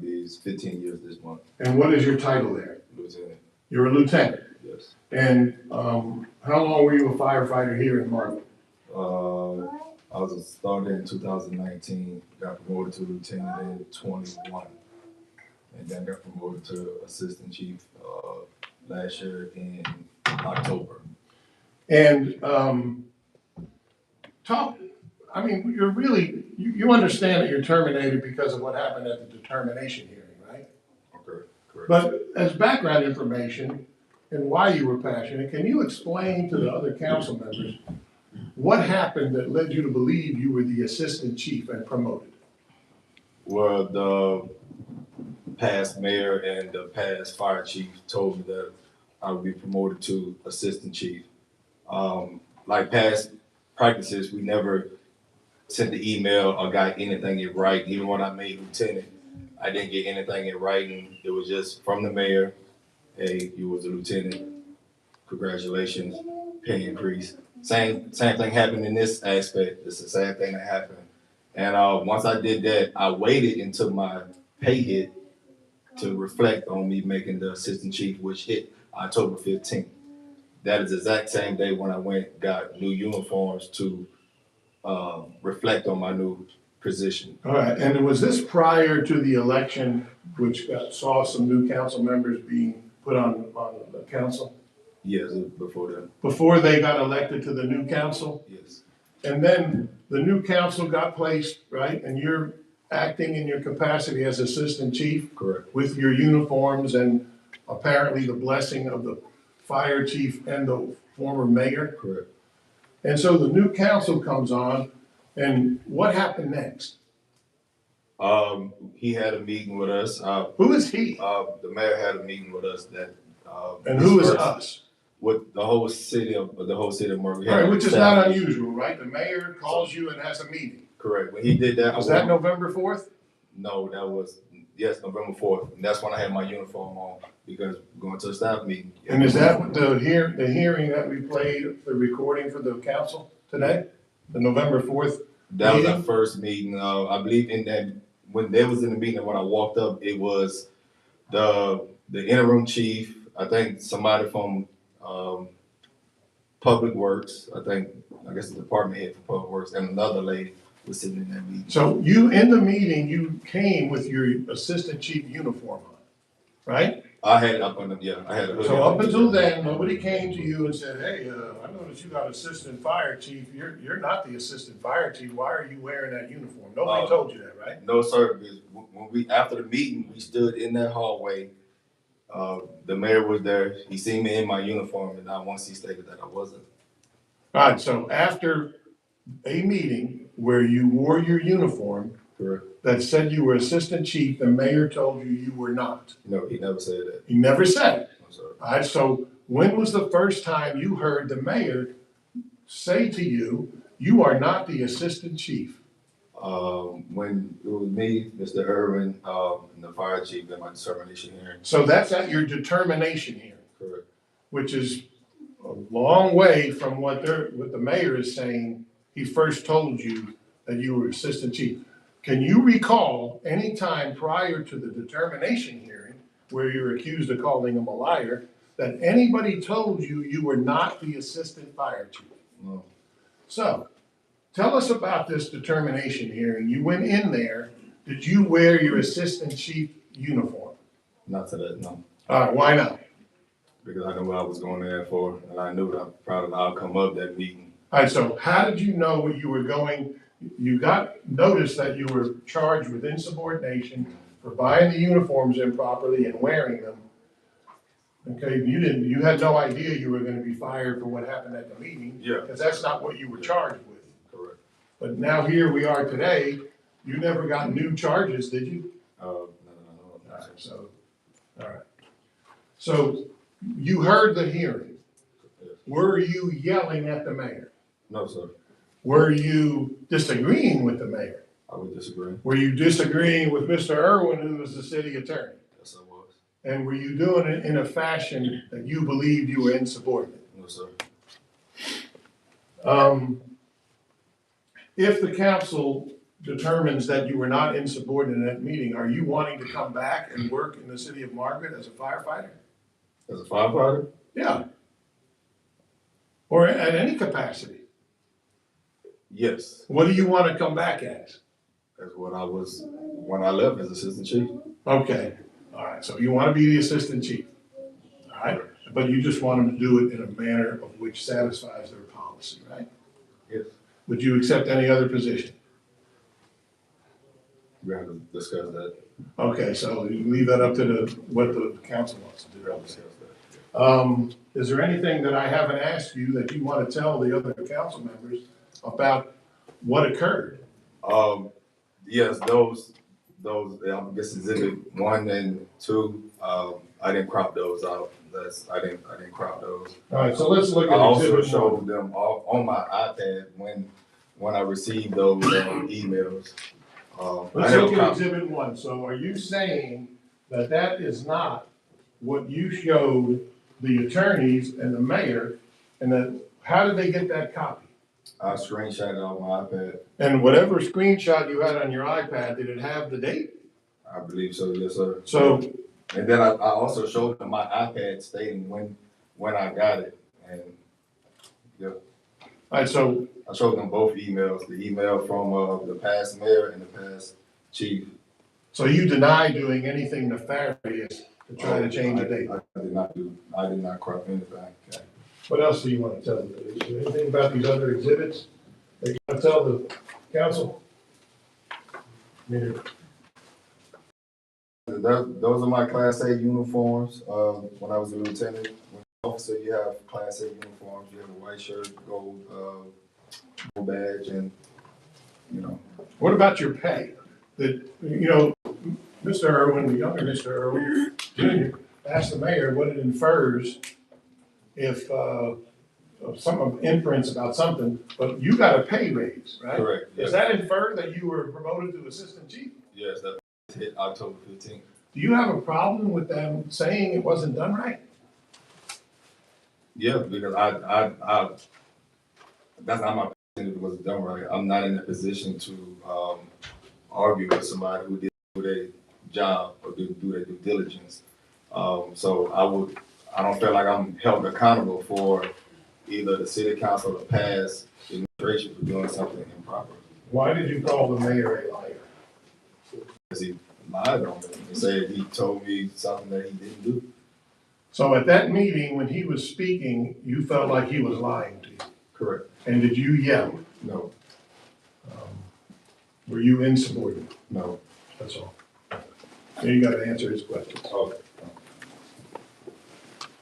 These 15 years this month. And what is your title there? Lieutenant. You're a lieutenant. Yes. And how long were you a firefighter here in Margaret? I was a starter in 2019, got promoted to lieutenant in 21, and then got promoted to assistant chief last year in October. And I mean, you're really, you understand that you're terminated because of what happened at the determination hearing, right? Okay, correct. But as background information and why you were passionate, can you explain to the other council members what happened that led you to believe you were the assistant chief and promoted? Well, the past mayor and the past fire chief told me that I would be promoted to assistant chief. Like past practices, we never sent the email or got anything in writing. Even when I made lieutenant, I didn't get anything in writing. It was just from the mayor, hey, you was a lieutenant, congratulations, pay increase. Same thing happened in this aspect. It's the same thing that happened. And once I did that, I waited until my pay hit to reflect on me making the assistant chief, which hit October 15th. That is the exact same day when I went got new uniforms to reflect on my new position. All right, and was this prior to the election, which saw some new council members being put on the council? Yes, before that. Before they got elected to the new council? Yes. And then the new council got placed, right? And you're acting in your capacity as assistant chief? Correct. With your uniforms and apparently the blessing of the fire chief and the former mayor? Correct. And so the new council comes on, and what happened next? He had a meeting with us. Who is he? The mayor had a meeting with us that. And who is us? With the whole city of Margaret. All right, which is not unusual, right? The mayor calls you and has a meeting. Correct. When he did that. Was that November 4th? No, that was, yes, November 4th. And that's when I had my uniform on because we're going to a staff meeting. And is that what the hearing that we played, the recording for the council today? The November 4th? That was meeting? our first meeting. I believe in that, when they was in the meeting, when I walked up, it was the interim chief, I think somebody from Public Works, I guess the department head for Public Works, and another lady was sitting in that meeting. So you, in the meeting, you came with your assistant chief uniform on, right? I had it up on them, yeah, I had a hoodie. So up until then, nobody came to you and said, hey, I noticed you got assistant fire chief, you're not the assistant fire chief, why are you wearing that uniform? Nobody told you that, right? No, sir, because when we, after the meeting, we stood in that hallway. The mayor was there, he seen me in my uniform, and not once he stated that I wasn't. All right, so after a meeting where you wore your uniform Correct. that said you were assistant chief, the mayor told you you were not. No, he never said that. He never said it. I'm sorry. All right, so when was the first time you heard the mayor say to you, you are not the assistant chief? When it was me, Mr. Irwin, and the fire chief in my determination hearing. So that's at your determination hearing, Correct. which is a long way from what the mayor is saying. He first told you that you were assistant chief. Can you recall any time prior to the determination hearing where you're accused of calling him a liar, that anybody told you you were not the assistant fire chief? No. So, tell us about this determination hearing. You went in there, did you wear your assistant chief uniform? Not to that, no. All right, why not? Because I knew what I was going there for, and I knew that probably the outcome of that meeting. All right, so how did you know what you were going, you got notice that you were charged with insubordination for buying the uniforms improperly and wearing them. Okay, you had no idea you were gonna be fired for what happened at the meeting. Yeah. Because that's not what you were charged with. Correct. But now here we are today, you never got new charges, did you? No. All right, so, all right. So you heard the hearing. Yes. Were you yelling at the mayor? No, sir. Were you disagreeing with the mayor? I would disagree. Were you disagreeing with Mr. Irwin, who was the city attorney? Yes, I was. And were you doing it in a fashion that you believed you were insubordinate? No, sir. If the council determines that you were not insubordinate at that meeting, are you wanting to come back and work in the city of Margaret as a firefighter? As a firefighter? Yeah. Or at any capacity? Yes. What do you want to come back as? That's what I was when I left as assistant chief. Okay, all right, so you want to be the assistant chief, all right? But you just want them to do it in a manner of which satisfies their policy, right? Yes. Would you accept any other position? We have to discuss that. Okay, so you leave that up to what the council wants to We have to do. discuss that. Is there anything that I haven't asked you that you want to tell the other council members about what occurred? Yes, those, I guess exhibit 1 and 2, I didn't crop those out. I didn't crop those. All right, so let's look I at also exhibit 1. showed them all on my iPad when I received those emails. I Let's never look at cropped. exhibit 1. So are you saying that that is not what you showed the attorneys and the mayor, and that, how did they get that copy? I screenshot it off my iPad. And whatever screenshot you had on your iPad, did it have the date? I believe so, yes, sir. So, And then I also showed them my iPad stating when I got it. And yeah, all right, so, I showed them both emails, the email from the past mayor and the past chief. so you deny doing anything nefarious to try to change the date? I did not crop anything. Okay. What else do you want to tell them? Is there anything about these other exhibits that you want to tell the council? Those are my Class A uniforms. When I was a lieutenant, when you're an officer, you have Class A uniforms. You have a white shirt, gold badge, and What about your pay? Mr. Irwin, the younger Mr. Irwin, Jr., asked the mayor what it infers if of some inference about something, but you got a pay raise, right? correct. Does Yes. that infer that you were promoted to assistant chief? Yes, that hit October 15th. Do you have a problem with them saying it wasn't done right? Yeah, because I that's not my position if it wasn't done right. I'm not in a position to argue with somebody who did do their job or didn't do their due diligence. So I don't feel like I'm held accountable for either the city council or the past administration for doing something improper. Why did you call the mayor a liar? Because he lied on me and said he told me something that he didn't do. So at that meeting, when he was speaking, you felt like he was lying to you? Correct. And did you yell? No, Were you insubordinate? no. That's all. Now you gotta answer his questions. Okay.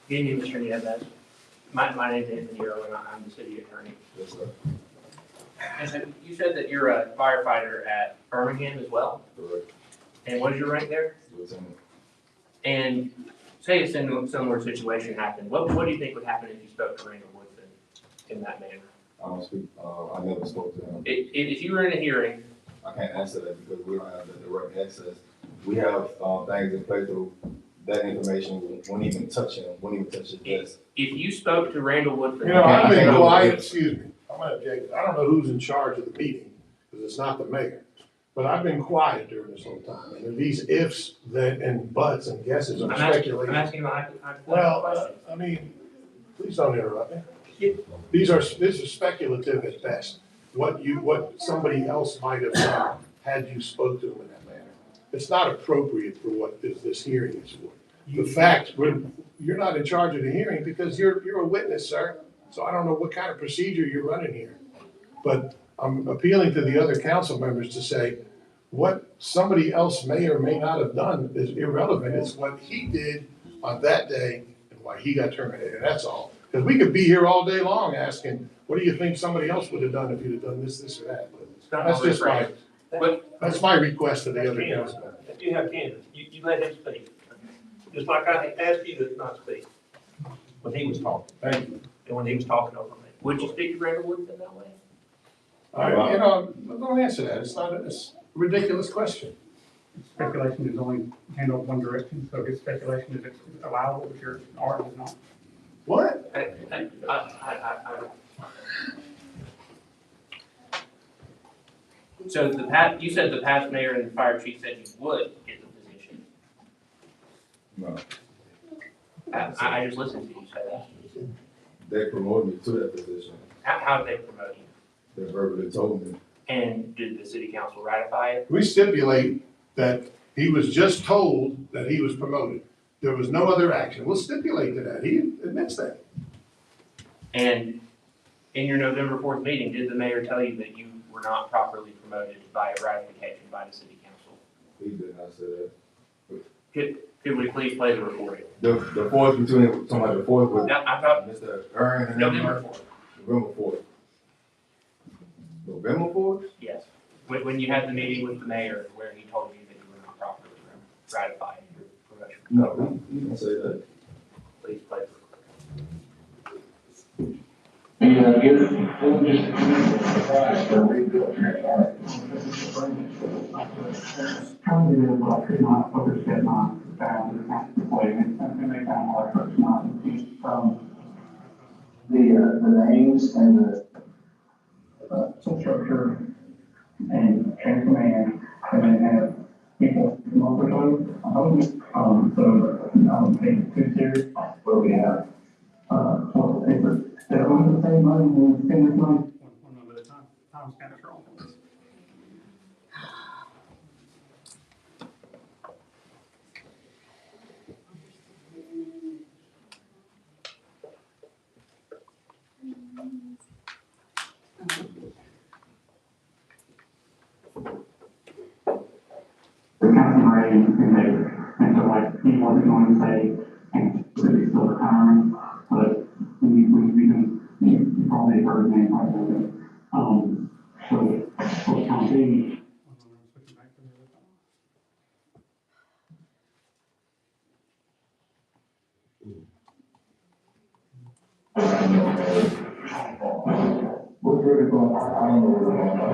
Good evening, Mr. Nieves. My name is Anthony Earl, and I'm the city attorney. Yes, sir. And so you said that you're a firefighter at Birmingham as well? Correct. And what is your rank there? Lieutenant. And say a similar situation happened, what do you think would happen if you spoke to Randall Woodson in that manner? I don't speak, I never spoke to him. If you were in a hearing, I can't answer that because we don't have the direct access. We have, things in place so that information won't even touch him, won't even touch his desk. if you spoke to Randall Woodson. You know, I've been Okay. quiet, excuse me, I'm gonna object. I don't know who's in charge of the meeting, because it's not the mayor. But I've been quiet during this whole time, and these ifs that, and buts and guesses are I'm speculating. asking a hypothetical Well, question. I mean, please don't interrupt me. This is speculative at best. What somebody else might have done had you spoke to him in that manner. It's not appropriate for what this hearing is for. The fact, you're not in charge of the hearing because you're a witness, sir. So I don't know what kind of procedure you're running here. But I'm appealing to the other council members to say, what somebody else may or may not have done is irrelevant. It's what he did on that day and why he got terminated, that's all. Because we could be here all day long asking, what do you think somebody else would have done if you'd have done this, this, or that? But that's just that's my request to the other council members. If you have candor, you let him speak. Just like I asked you to not speak when he was talking, Thank you. and when he was talking over me. Would you speak to Randall Woodson that way? Don't answer that. It's not, it's a ridiculous question. Speculation is only handled one direction, so his speculation is allowable, but your art is not. What? So you said the past mayor and the fire chief said you would get the position. No, I just listened to you say that. they promoted me to that position. How did they promote you? They verbally told me. And did the city council ratify it? We stipulate that he was just told that he was promoted. There was no other action. We'll stipulate to that. He admits that. And in your November 4th meeting, did the mayor tell you that you were not properly promoted by ratification by the city council? He did not say that. Could we please play the recording? The fourth between, talking about the fourth with No, I thought Mr. Aaron and November 4th. November 4th. November 4th? Yes. When you had the meeting with the mayor where he told you that you were not properly ratified your promotion. No, he didn't say that. Please play the recording. Trying to do what I could not focus get my family employment and make that hard for not The names and the, structure and chain of command and then have people multiple take two series where we have total paper. They don't want to save money and spend this money. One moment at a time. Time's kind of strong. The county rating and they, and so like, he wasn't going to say, and really still retiring, but we can, you probably heard me, probably, so, for the county, One moment, I'm switching back to the other phone. what's really going on, I don't know what's going on.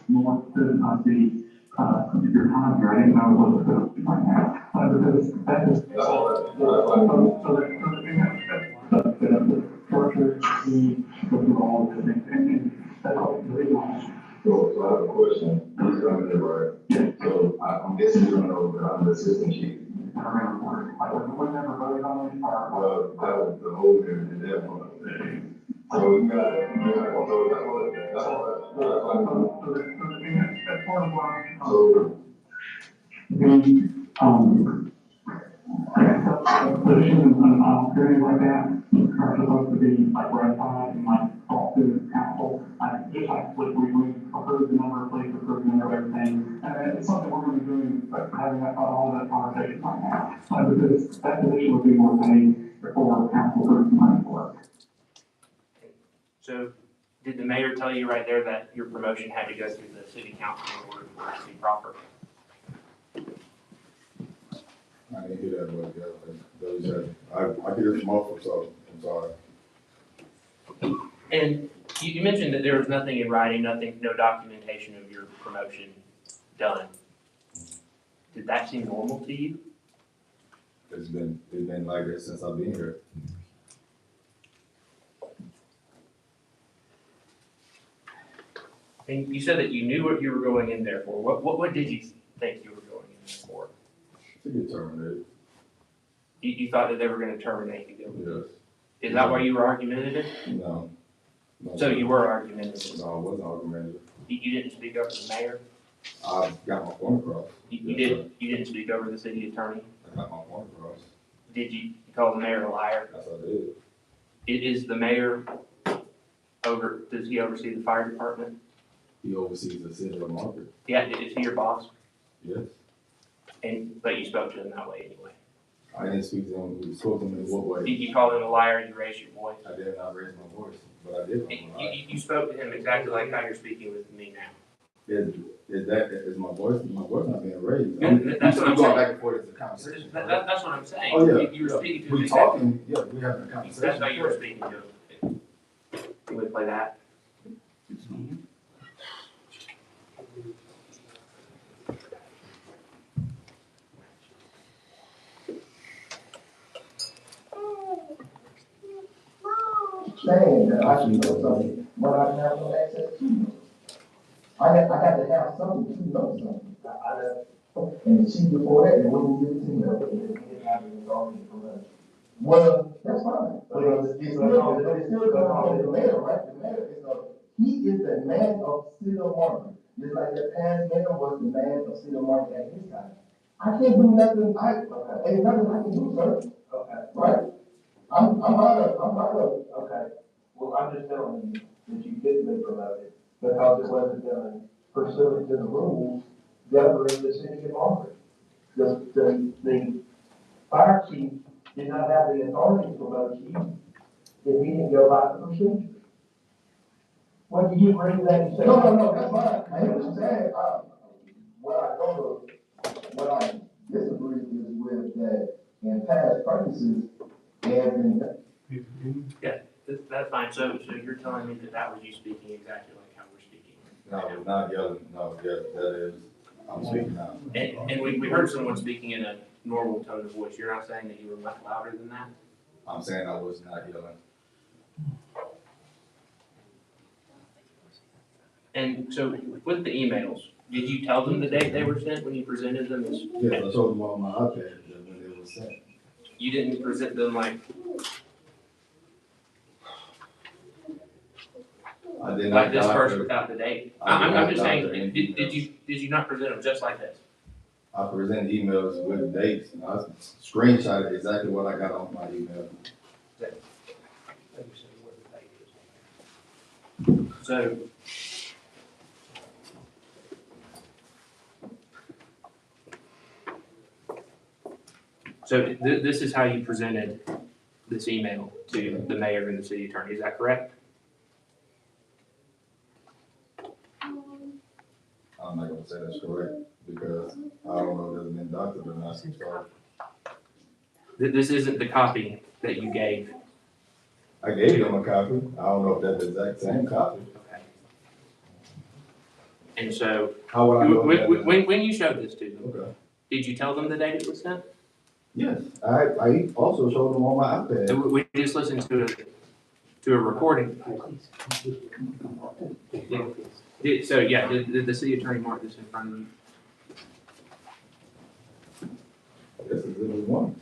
more to, your time here, I didn't know what was going to be right now. Because that is, the structure, go through all the things, and that's all the reason. So I have a question. He's coming in, right? Yeah. So I'm guessing you don't know, I'm the assistant chief. remember for it. Like, we never voted on it, or, Well, that was the whole thing, and that one. So we got, so that's that's part of why, so, positions and, periods like that are supposed to be like ratified and like talked to the council. Just like we approve the number of places, approve the number of everything. And it's something we're gonna be doing, but having that, all that conversation right now. Because that position would be more paid before council approves the money for it. So did the mayor tell you right there that your promotion had to go through the city council in order for it to be proper? I didn't hear that word, that said, I hear it from off, so I'm sorry. And you mentioned that there was nothing in writing, no documentation of your promotion done. Did that seem normal to you? It's been like that since I've been here. And you said that you knew what you were going in there for. What did you think you were going in there for? To get terminated, You thought that they were gonna terminate you? yes. Is that why you were argumentative? No. So you were argumentative? No, I wasn't argumentative. You didn't speak over the mayor? I got my point across. You Yes, didn't speak over the city attorney? I got my point across. Did you call the mayor a liar? Yes, I did. Is the mayor does he oversee the fire department? He oversees the city of Margaret. Yeah, is he your boss? Yes. But you spoke to him that way anyway? I didn't speak to him. We spoke to him in what way? Did you call him a liar and you raised your voice? I did not raise my voice, but I did. You spoke to him exactly like how you're speaking with me now. Is my voice not being raised? That's what I'm We going saying. back and forth as a conversation. That's what I'm saying. Oh, yeah. You were speaking to We him. talking, yeah, we having a conversation. That's how you were speaking to him. You would play that? Saying that I should know something, but I have no access to know. I got to have something to know something. And the chief before that, they wouldn't give it to me, but they didn't have the authority to promote. Well, that's fine, but it's still coming from the mayor, right? The mayor he is the man of city of Margaret. Just like the past mayor was the man of city of Margaret at his time. I can't do nothing, ain't nothing I can do, sir. Okay. Right? I'm out of, okay. Well, I'm just telling you that you didn't be promoted because it wasn't done pursuant to the rules governing the city of Margaret. The fire chief did not have the authority to promote you if he didn't go by the procedure. What do you bring that and say? No, that's fine. I understand. What I disagree is with that in past practices and Yeah, that's fine. So you're telling me that was you speaking exactly like how we're speaking? No, not yelling, no, yeah, that is, I'm speaking now. And we heard someone speaking in a normal tone of voice. You're not saying that you were much louder than that? I'm saying I was not yelling. And so with the emails, did you tell them the date they were sent when you presented them? Yes, I told them on my iPad that when they were sent. You didn't present them like I did not. this first without the date? I'm just saying, did did you not present them just like this? I presented emails with dates, and I screenshotted exactly what I got on my email. So this is how you presented this email to the mayor and the city attorney, is that correct? I'm not gonna say that's correct, because I don't know if it's been doctored or not, so. This isn't the copy that you gave. I gave them a copy, I don't know if that's the exact same copy. Okay. And so, How would I know if that is- when you showed this to them, Okay. did you tell them the date it was sent? Yes, I also showed them on my iPad. So we just listened to a recording. So, yeah, did the city attorney mark this in front of you? This is Exhibit 1.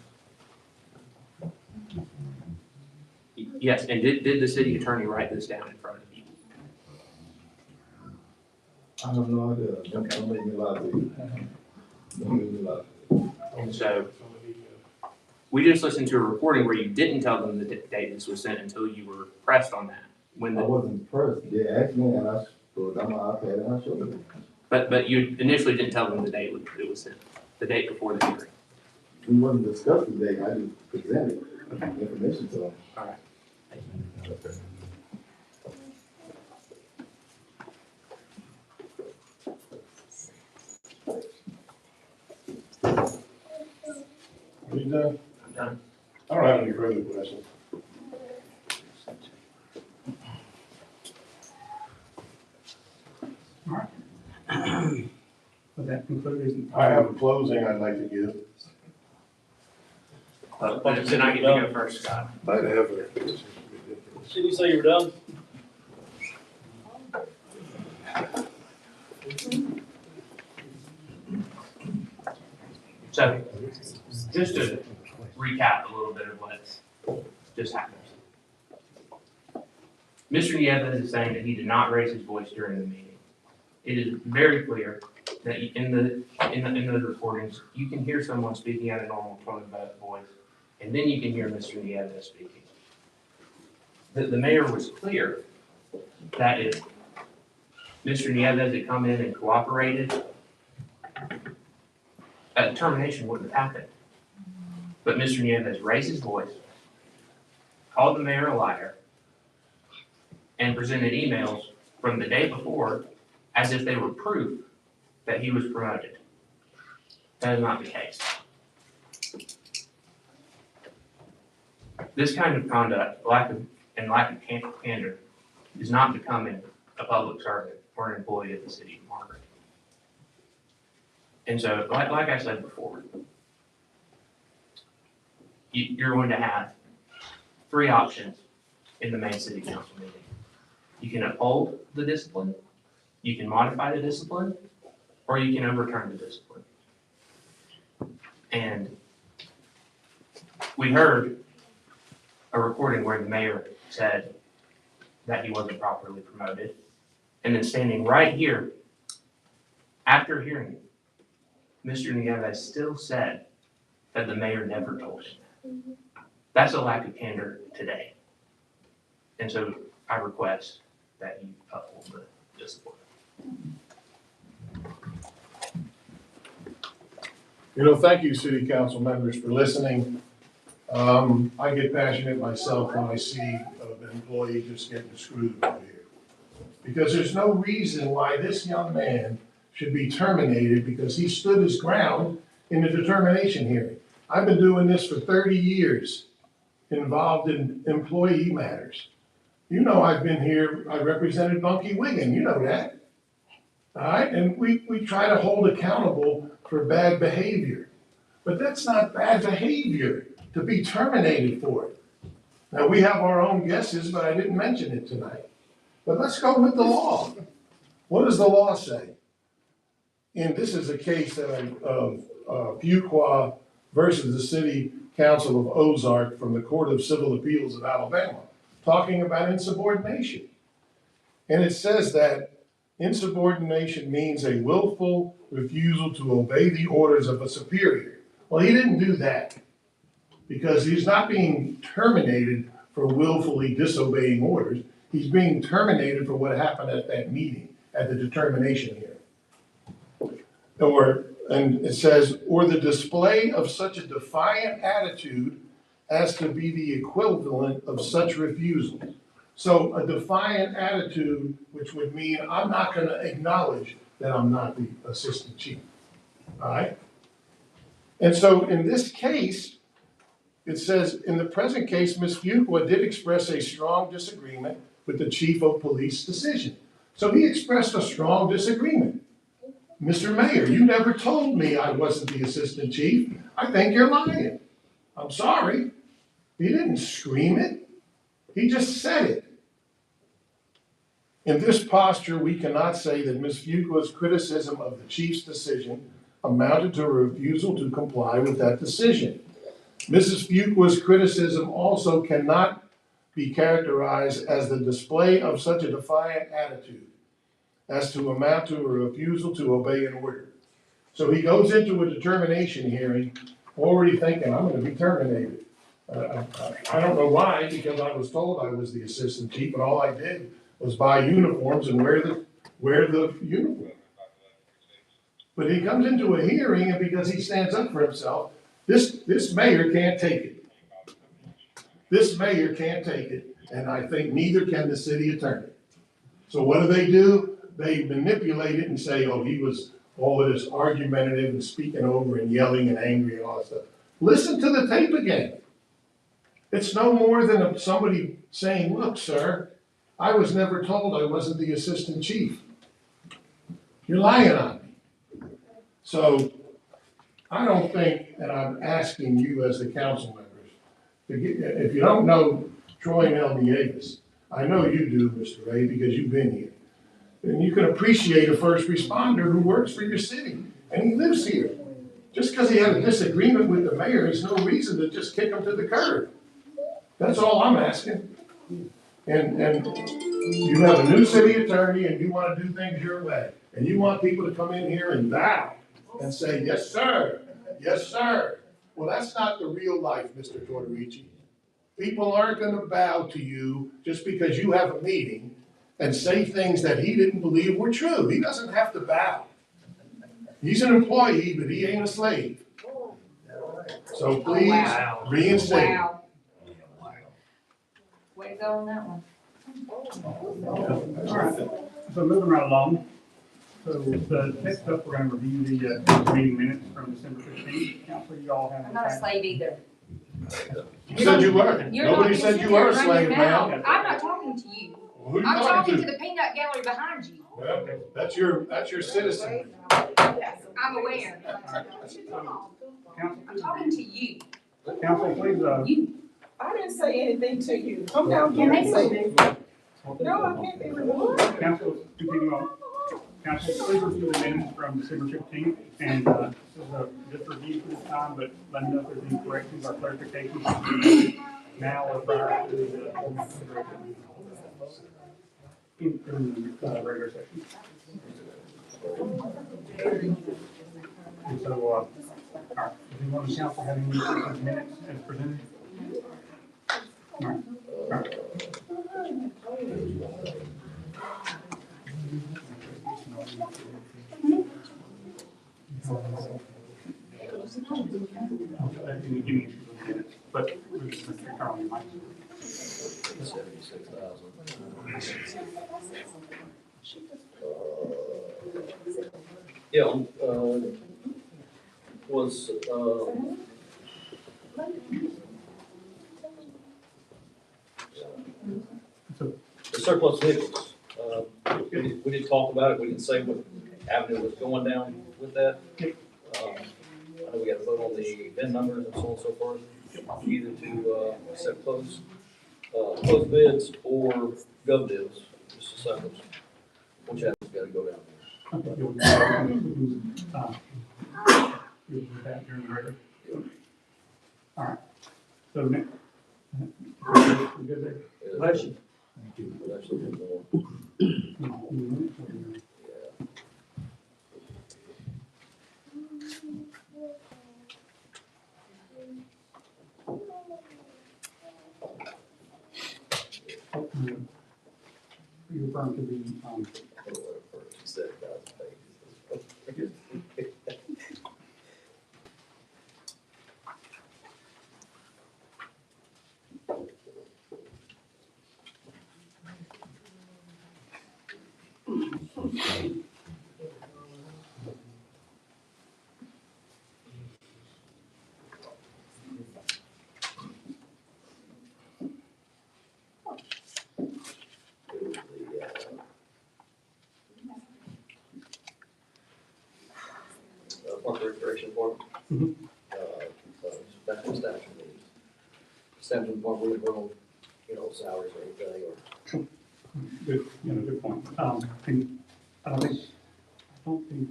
Yes, and did the city attorney write this down in front of you? I have no idea. Don't make me lie to you. Don't make me lie to you. And so, we just listened to a recording where you didn't tell them the date this was sent until you were pressed on that. When I the, wasn't pressed. They asked me and I put it on my iPad and I showed them. but you initially didn't tell them the date it was sent, the date before the hearing. We wasn't discussing the date. I just presented information to them. All right. Okay. Are you done? I'm done. I don't have any further questions. Would that conclude? I have a closing I'd like to give. Then I get to go first, Scott. Might have a. Did you say you were done? So, just to recap a little bit of what just happened. Mr. Nieves is saying that he did not raise his voice during the meeting. It is very clear that in those recordings, you can hear someone speaking at a normal tone of voice, and then you can hear Mr. Nieves speaking. The mayor was clear that if Mr. Nieves had come in and cooperated, a termination wouldn't have happened. But Mr. Nieves raised his voice, called the mayor a liar, and presented emails from the day before as if they were proof that he was promoted. That is not the case. This kind of conduct, lack of candor, is not becoming a public servant or an employee of the city of Margaret. And so, like I said before, you're going to have three options in the main city council meeting. You can uphold the discipline, you can modify the discipline, or you can overturn the discipline. And we heard a recording where the mayor said that he wasn't properly promoted. And then standing right here, after hearing it, Mr. Nieves still said that the mayor never told him that. That's a lack of candor today. And so I request that you uphold the discipline. Thank you, city council members, for listening. I get passionate myself when I see an employee just getting screwed over here. Because there's no reason why this young man should be terminated because he stood his ground in the determination hearing. I've been doing this for 30 years, involved in employee matters. You know I've been here, I represented Bunky Wiggin, you know that. All right, and we try to hold accountable for bad behavior. But that's not bad behavior to be terminated for it. Now, we have our own guesses, but I didn't mention it tonight. But let's go with the law. What does the law say? And this is a case of Fuqua versus the City Council of Ozark from the Court of Civil Appeals of Alabama, talking about insubordination. And it says that insubordination means a willful refusal to obey the orders of a superior. Well, he didn't do that because he's not being terminated for willfully disobeying orders. He's being terminated for what happened at that meeting, at the determination hearing. And it says, or the display of such a defiant attitude as to be the equivalent of such refusal. So a defiant attitude, which would mean I'm not going to acknowledge that I'm not the assistant chief. All right? And so in this case, it says, in the present case, Ms. Fuqua did express a strong disagreement with the chief of police decision. So he expressed a strong disagreement. Mr. Mayor, you never told me I wasn't the assistant chief. I think you're lying. I'm sorry. He didn't scream it. He just said it. In this posture, we cannot say that Ms. Fuqua's criticism of the chief's decision amounted to a refusal to comply with that decision. Mrs. Fuqua's criticism also cannot be characterized as the display of such a defiant attitude as to amount to a refusal to obey an order. So he goes into a determination hearing already thinking, I'm gonna be terminated. I don't know why, because I was told I was the assistant chief, and all I did was buy uniforms and wear the uniform. But he comes into a hearing, and because he stands up for himself, this mayor can't take it. This mayor can't take it, and I think neither can the city attorney. So what do? They manipulate it and say, oh, he was all of this argumentative and speaking over and yelling and angry and all that stuff. Listen to the tape again. It's no more than somebody saying, look, sir, I was never told I wasn't the assistant chief. You're lying on me. So I don't think, and I'm asking you as the council members, if you don't know Troy Melviegas, I know you do, Mr. Ray, because you've been here. And you can appreciate a first responder who works for your city, and he lives here. Just because he had a disagreement with the mayor is no reason to just kick him to the curb. That's all I'm asking. And you have a new city attorney and you want to do things your way. And you want people to come in here and bow and say, yes, sir. Yes, sir. Well, that's not the real life, Mr. Tortorici. People aren't going to bow to you just because you have a meeting and say things that he didn't believe were true. He doesn't have to bow. He's an employee, but he ain't a slave. So please reinstate. Wow. Way to go on that one. All right, so moving right along. So the next up, we're gonna review the meeting minutes from December 15th. Council, you all have. I'm not a slave either. You said you were. You're Nobody not said you were a gonna slave, sit here and run your ma'am. mouth. I'm not talking to you. Who are you I'm talking to to? the peanut gallery behind you. Well, that's your citizen. I'm aware. Council, I'm talking to you. Council, please, You, I didn't say anything to you. Come down Can here they and say this. No, I can't be removed. council, continue on. Council, please review the minutes from December 15th, and, this is just review for this time, but let me know if there's any corrections or clarifications now or prior to the regular session. And so, all right, does anyone in the council have any issues with the minutes as presented? All right, all right. Any issues with the minutes, but we're just Mr. Carl, Mike. Yeah, was, the surplus vehicles, we didn't talk about it, we didn't say what avenue was going down with that. I know we got to vote on the VIN numbers and so on and so forth, either to, accept closed bids or gov deals, just a second. Which avenue's gotta go down there. Okay, you'll do that during the regular. All right, so next. We're good there? Bless you. Actually, more. Your firm could be, Park Recreation Park. Back to staff meetings. Staff in Park, we're going, salaries or anything, or. good point. And I don't think, don't think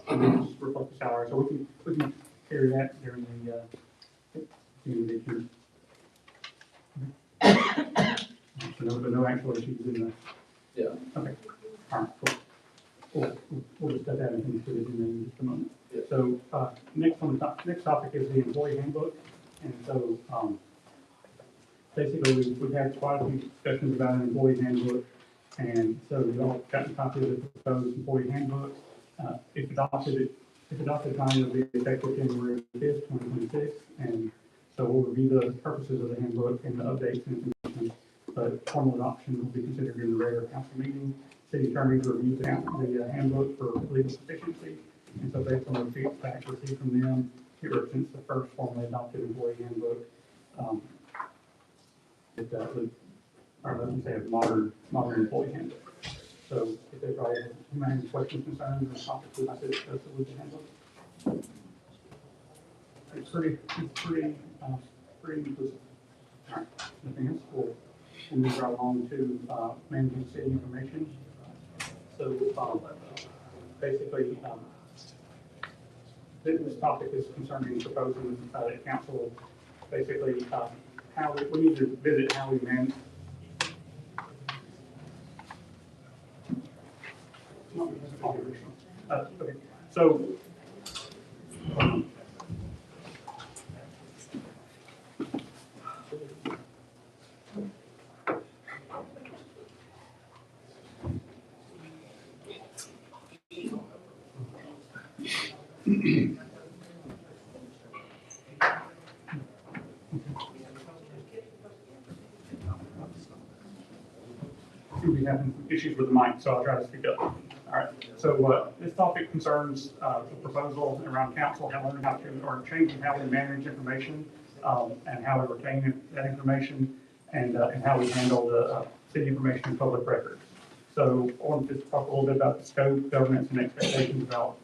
it just reflects the salary, so we can carry that during the end of the year. So no actual issues in the. Yeah. Okay, all right, cool. We'll discuss that in just a moment. Yeah. So, next topic is the employee handbook, and so, basically, we've had quite a few discussions about an employee handbook, and so we've all gotten copies of the proposed employee handbook. If adopted, time will be effective January 5th, 2026, and so we'll review the purposes of the handbook and the updates and information, but formal adoption will be considered in the regular council meeting. City attorney to review the handbook for legal sufficiency, and so based on the feedback received from them, it represents the first formally adopted employee handbook. Let me say, a modern employee handbook. So if there's any questions, concerns, or topics we'd like to discuss with the handbook. It's pretty inclusive. All right, nothing else, we'll move right along to, managing city information. So, basically, this topic is concerning proposing, council, basically, how we need to visit how we manage. Okay, so. We have issues with the mic, so I'll try to speak up. All right, so this topic concerns the proposal around council, how to, or changing how we manage information, and how we retain that information, and how we handle the city information and public records. So I want to just talk a little bit about the scope, governance, and expectations about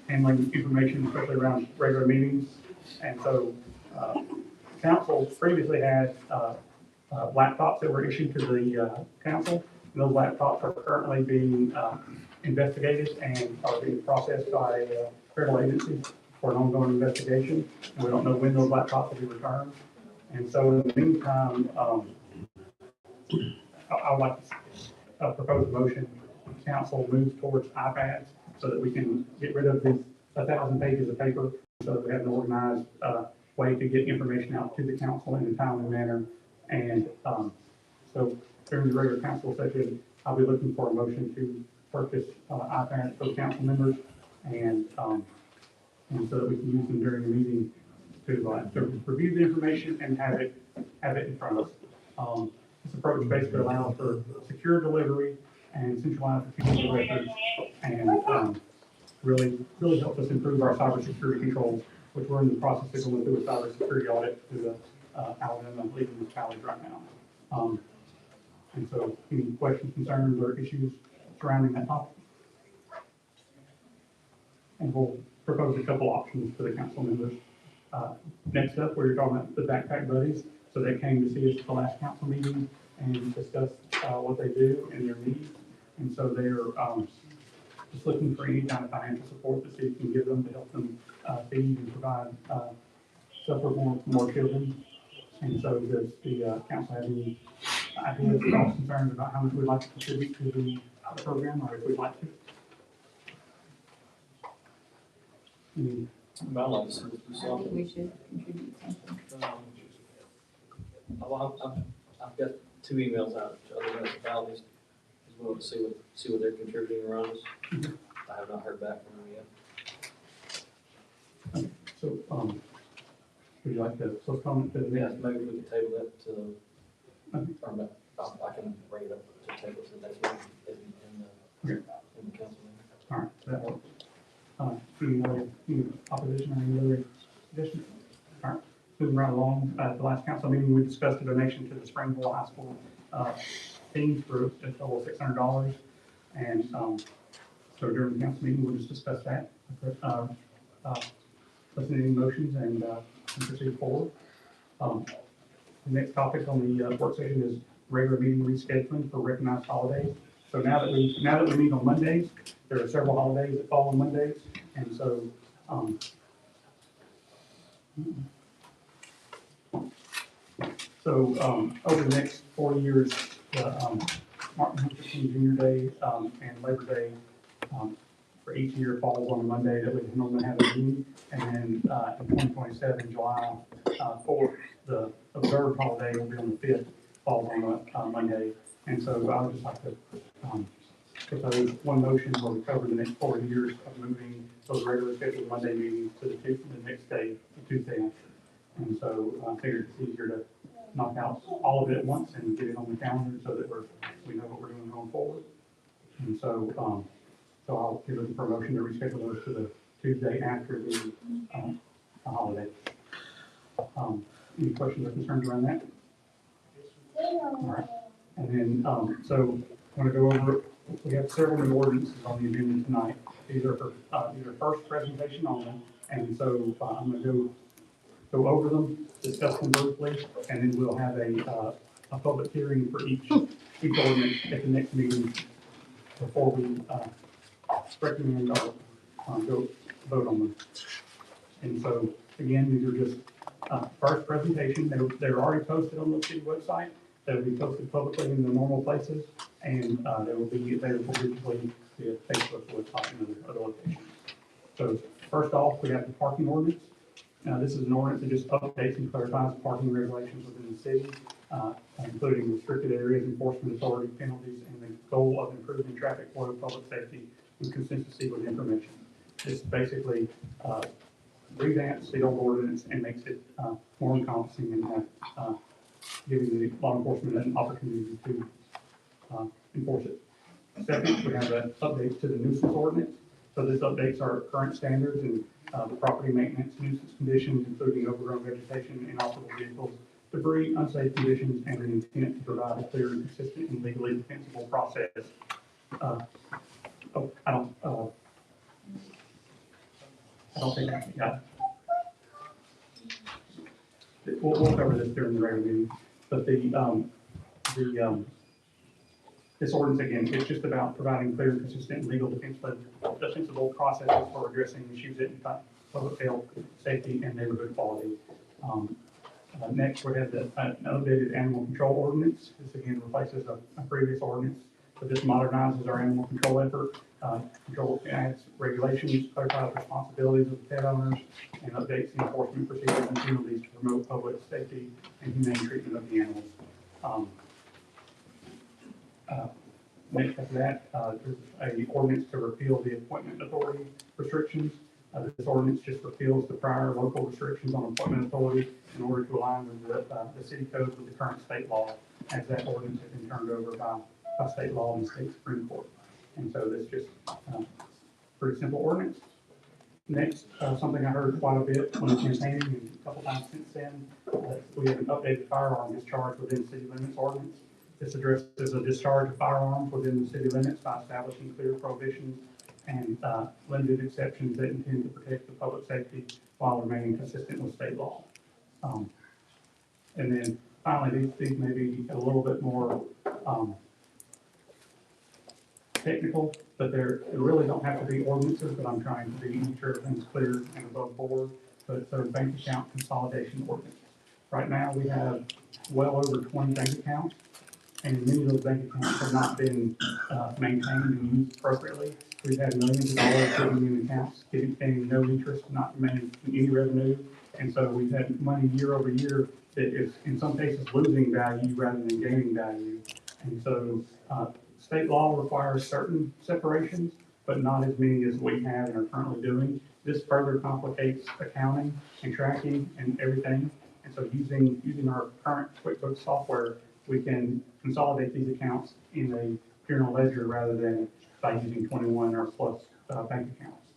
handling information, especially around regular meetings. And so council previously had laptops that were issued to the council. And those laptops are currently being investigated and are being processed by federal agencies for an ongoing investigation. And we don't know when those laptops will be returned. And so in the meantime, I would like to propose a motion. Council moves towards iPads so that we can get rid of these 1,000 pages of paper, so that we have an organized way to get information out to the council in a timely manner. And so during the regular council session, I'll be looking for a motion to purchase iPads for the council members, and so that we can use them during the meeting to review the information and have it in front of us. This approach basically allows for secure delivery and centralized retrieval records, and really helps us improve our cybersecurity controls, which we're in the process of going through a cybersecurity audit through the Alabama legal municipalities right now. And so, any questions, concerns, or issues surrounding that topic? And we'll propose a couple options for the council members. Next up, we're talking about the backpack buddies. So they came to see us at the last council meeting and discussed what they do and their needs. And so they're just looking for any kind of financial support the city can give them to help them feed and provide stuff for more children. And so does the council have any ideas, thoughts, concerns about how much we'd like to contribute to the program, or if we'd like to? Any Balance. I think we should contribute something. I've got 2 emails out to other municipalities, as well to see what they're contributing around us. I have not heard back from them yet. So, would you like to comment to the Yes, next? maybe we can table that to, or no, I can bring it up to table to the next meeting in the council meeting. All right, that works. Any opposition or any other suggestions? All right, moving right along. At the last council meeting, we discussed a donation to the Springville High School teams for a total of $600. And so during the council meeting, we'll just discuss that. Listen to any motions and proceed forward. The next topic on the work session is regular meeting rescheduling for recognized holidays. So now that we meet on Mondays, there are several holidays that fall on Mondays, and so, over the next 4 years, Martin Luther King Jr. Day, and Labor Day, for each year falls on a Monday that we normally have a meeting. And then, in 2027, July, 4th, the observed holiday will be on the 5th, falls on a Monday. And so I would just like to, propose one motion where we cover the next 4 years of moving those regular scheduled Monday meetings to the next day, the Tuesday after. And so I figured it's easier to knock out all of it at once and get it on the calendar so that we know what we're doing going forward. And so, so I'll give a promotion to reschedule those to the Tuesday after the holiday. Any questions or concerns around that? All right. And then, so I'm going to go over, we have several new ordinances on the agenda tonight. These are first presentation on them. And so I'm going to go over them, discuss them briefly, and then we'll have a public hearing for each ordinance at the next meeting before we recommend or go vote on them. And so, again, these are just first presentation. They're already posted on the city website. They'll be posted publicly in the normal places, and they will be available digitally via Facebook, website, and other locations. So, first off, we have the parking ordinance. This is an ordinance that just updates and clarifies parking regulations within the city, including restricted areas, enforcement authority, penalties, and the goal of improving traffic flow, public safety, and consistency with information. This basically revamps the old ordinance and makes it more encompassing and giving the law enforcement an opportunity to enforce it. Second, we have an update to the nuisance ordinance. So this updates our current standards and the property maintenance nuisance conditions, including overgrown vegetation, inoperable vehicles, debris, unsafe conditions, and an intent to provide a clear and consistent and legally defensible process. I don't think I got it. We'll cover this during the regular meeting, but this ordinance, again, it's just about providing clear, consistent, legal, defensible processes for addressing issues that impact public health, safety, and neighborhood quality. Next, we have an updated animal control ordinance. This again replaces a previous ordinance, but this modernizes our animal control effort. Control adds regulations, clarifies responsibilities of the pet owners, and updates the enforcement procedures and penalties to promote public safety and humane treatment of the animals. Next after that, there's an ordinance to repeal the appointment authority restrictions. This ordinance just repeals the prior local restrictions on appointment authority in order to align with the city code with the current state law, as that ordinance has been turned over by state law and the state Supreme Court. And so this just pretty simple ordinance. Next, something I heard quite a bit when campaigning and a couple times since then, we have an updated firearm discharge within city limits ordinance. This addresses a discharge of firearms within the city limits by establishing clear prohibitions and limited exceptions that intend to protect the public safety while remaining consistent with state law. And then finally, these may be a little bit more technical, but they really don't have to be ordinances, but I'm trying to make sure everything's clear and above board. But they're bank account consolidation ordinance. Right now, we have well over 20 bank accounts, and many of those bank accounts have not been maintained and used appropriately. We've had millions of dollars sitting in accounts, getting no interest, not making any revenue. And so we've had money year over year that is in some cases losing value rather than gaining value. And so state law requires certain separations, but not as many as we have and are currently doing. This further complicates accounting and tracking and everything. And so using our current QuickBooks software, we can consolidate these accounts in a journal ledger rather than by using 21 or plus bank accounts.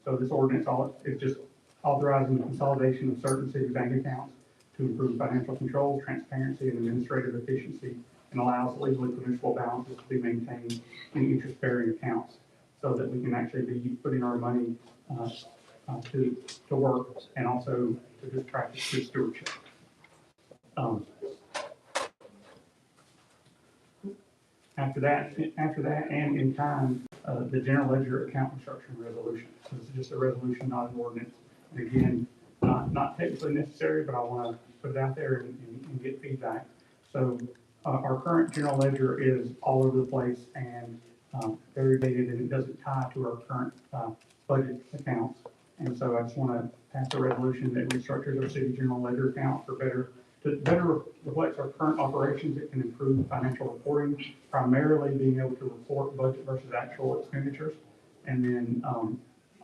So this ordinance is just authorizing the consolidation of certain city bank accounts to improve financial control, transparency, and administrative efficiency, and allows legally permissible balances to be maintained in interest-bearing accounts so that we can actually be putting our money to work and also to just practice good stewardship. After that, and in time, the general ledger account construction resolution. So this is just a resolution, not an ordinance. And again, not technically necessary, but I want to put it out there and get feedback. So our current general ledger is all over the place and very dated, and it doesn't tie to our current budget accounts. And so I just want to pass a resolution that restructures our city general ledger account to better reflect our current operations. It can improve financial reporting, primarily being able to report budget versus actual expenditures. And then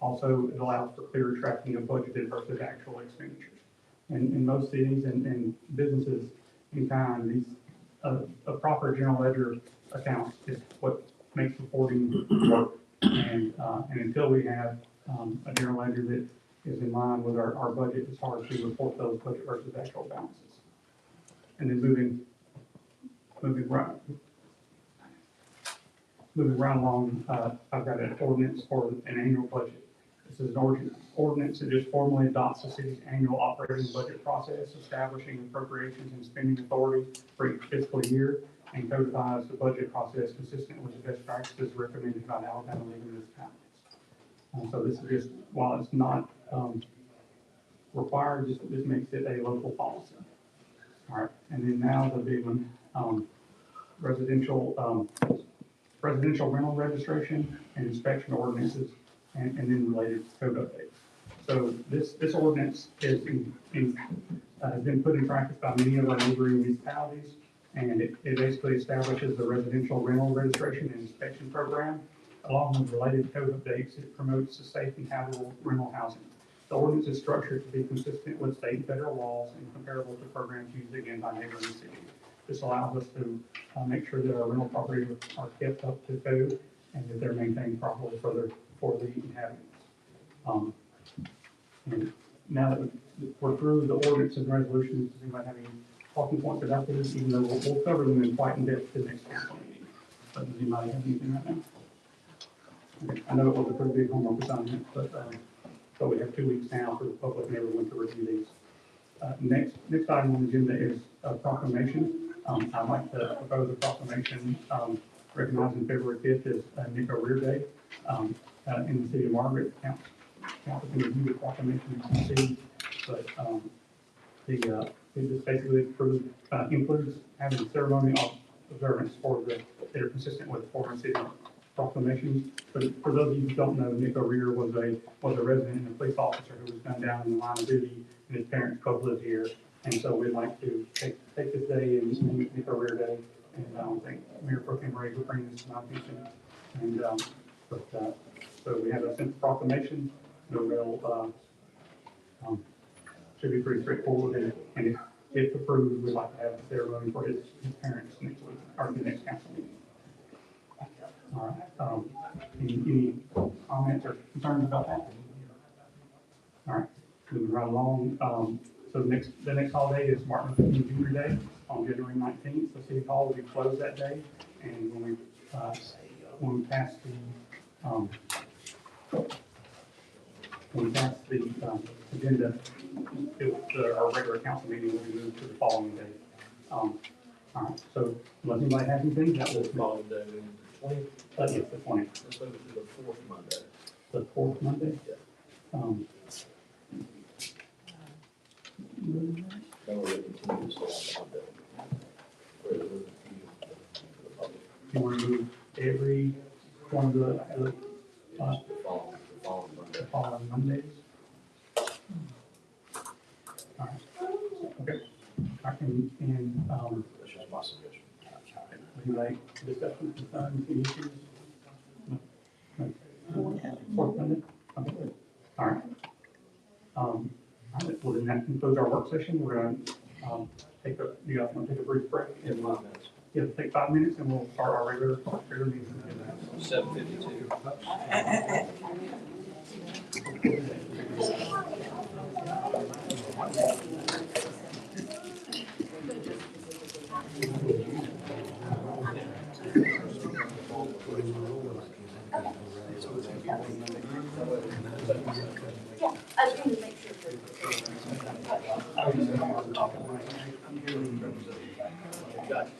also it allows for clearer tracking of budgeted versus actual expenditures. And in most cities and businesses in time, these a proper general ledger account is what makes reporting work. And until we have a general ledger that is in line with our budget, it's hard to report those budget versus actual balances. And then moving right along, I've got an ordinance for an annual budget. This is an ordinance that just formally adopts the city's annual operating budget process, establishing appropriations and spending authority for each fiscal year, and codifies the budget process consistent with the best practices recommended by the Alabama League of Municipalities. So this is just, while it's not required, this makes it a local policy. All right, and then now the big one, residential rental registration and inspection ordinances, and then related code updates. So this ordinance has been put in practice by many of our neighboring municipalities, and it basically establishes the residential rental registration and inspection program. Along with related code updates, it promotes the safe and habitable rental housing. The ordinance is structured to be consistent with state and federal laws and comparable to programs used again by neighboring cities. This allows us to make sure that our rental properties are kept up to code and that they're maintained properly for the inhabitants. And now that we're through the ordinance and resolutions, does anybody have any talking points about this? Even though we'll cover them in quite in depth in the next council meeting. But does anybody have anything right now? Okay. I know it was a pretty big homework assignment, but we have 2 weeks now for the public and everyone to review these. Next item on the agenda is a proclamation. I'd like to propose a proclamation recognizing February 5th as Nico Rear Day in the city of Margaret. Council can review the proclamation you can see, but it just basically includes having ceremonial observance that are consistent with foreign city proclamations. But for those of you who don't know, Nico Rear was a resident and a police officer who was gunned down in the line of duty, and his parents both live here. And so we'd like to take this day and make Nico Rear Day. And I don't think Mayor Pro Tem Ray will bring this to my attention. And so we have a simple proclamation. No real should be pretty straightforward. And if approved, we'd like to have a ceremony for his parents next week or the next council meeting. All right. Any comments or concerns about that? All right. Moving right along. So the next holiday is Martin Luther King Jr. Day on January 19th. So City Hall will be closed that day. And when we pass the agenda, our regular council meeting will be moved to the following day. All right. So unless anybody has anything, that will Following day, the 20th. Yes, the 20th. Let's move it to the 4th Monday. The 4th Monday? Yeah. Then we're going to continue to stay on Monday. You want to move every one of the following Mondays? All right. Okay. I can, That's just my suggestion. would you like discussion concerns, any issues? No? Fourth Monday? Okay. All right. All right, well, then that concludes our work session. We're going to you guys want to take a brief break? And 5 minutes. Yeah, take 5 minutes and we'll start our regular meeting. 7:52. I just wanted to make sure. Got it.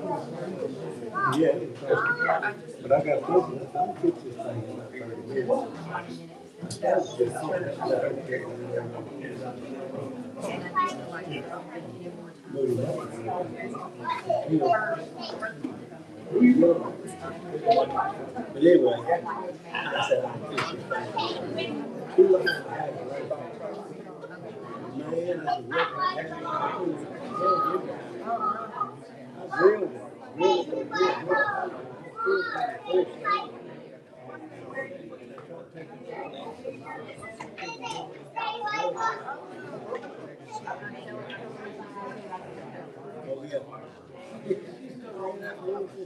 Yeah, but I got this, I'll fix this thing in about 30 minutes. But anyway, I said I'll fix this thing. Too late, I had it right back. Man, I said, look, I grilled it.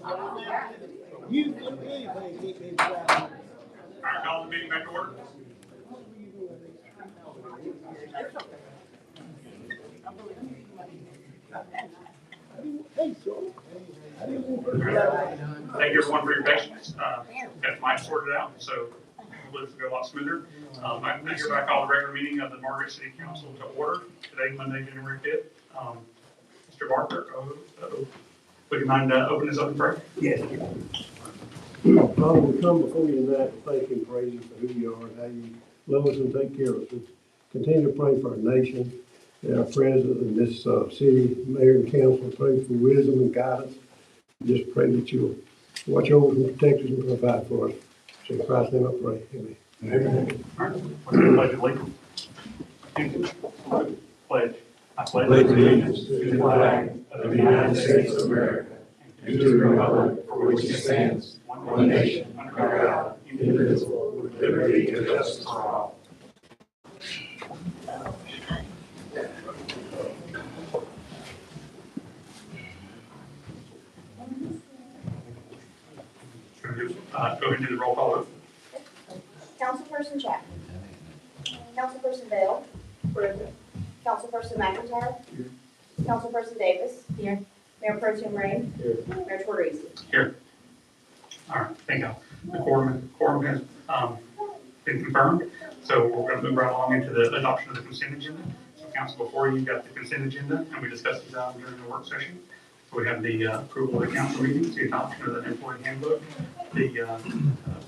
Oh, yeah. You can do anything, keep me quiet. All right, call the meeting back to order. Hey, so, I didn't want to. Thank you everyone for your patience. Got the mic sorted out, so hopefully this will go a lot smoother. I hereby call the regular meeting of the Margaret City Council to order today, Monday, January 5th. Mr. Barker, would you mind opening this up in prayer? Yes. Father, we come before you tonight to thank and praise you for who you are and how you love us and take care of us. We continue to pray for our nation and our president and this city, mayor and council. Pray for wisdom and guidance. Just pray that you'll watch over and protect us and provide for us. So in Christ's name I pray. Amen. All right, what's the pledge of allegiance? Pledge. I pledge allegiance to the flag of the United States of America and to the republic for which it stands, one nation, under God, indivisible, with liberty and justice for all. Go ahead and do the roll call vote. Councilperson Chapman. Councilperson Bell. Present. Councilperson McIntyre. Here. Councilperson Davis. Here. Mayor Pro Tem Rain. Here. Mayor Torrezi. Here. All right, thank you. The quorum has been confirmed, so we're going to move right along into the adoption of the consent agenda. So council, before you got the consent agenda, and we discussed these items during the work session. So we have the approval of the council meetings, the adoption of the employee handbook, the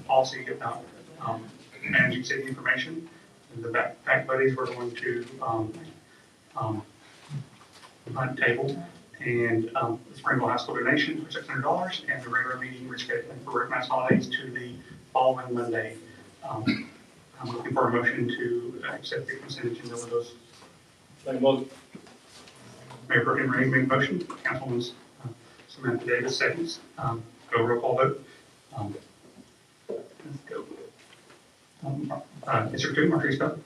policy about managing city information, and the back buddies we're going to table, and the Springville High School donation for $600, and the regular meeting rescheduling for recognized holidays to the following Monday. I'm looking for a motion to accept the consent agenda with those. Make a motion. Mayor Pro Tem Ray made a motion, Councilman Samantha Davis seconds. Go roll call vote. Let's go. District 2, Marquise Bell.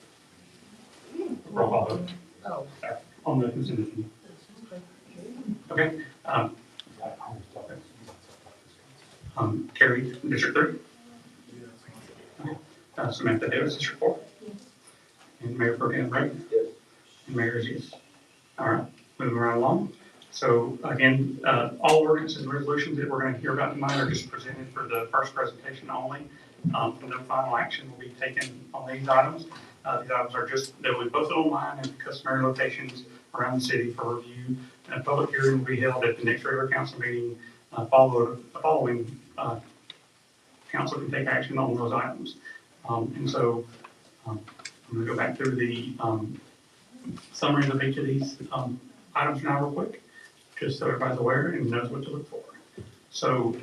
Roll call vote. Oh. On the consent agenda. Okay. Terry, District 3. Okay. Samantha Davis, District 4. And Mayor Pro Tem Ray. Yes. And Mayor is yes. All right, moving right along. So again, all ordinances and resolutions that we're going to hear about tonight are just presented for the first presentation only. No final action will be taken on these items. These items are just, they'll be posted online at customary locations around the city for review. And a public hearing will be held at the next regular council meeting following council can take action on those items. And so I'm going to go back through the summaries of each of these items now real quick, just so everybody's aware and knows what to look for. So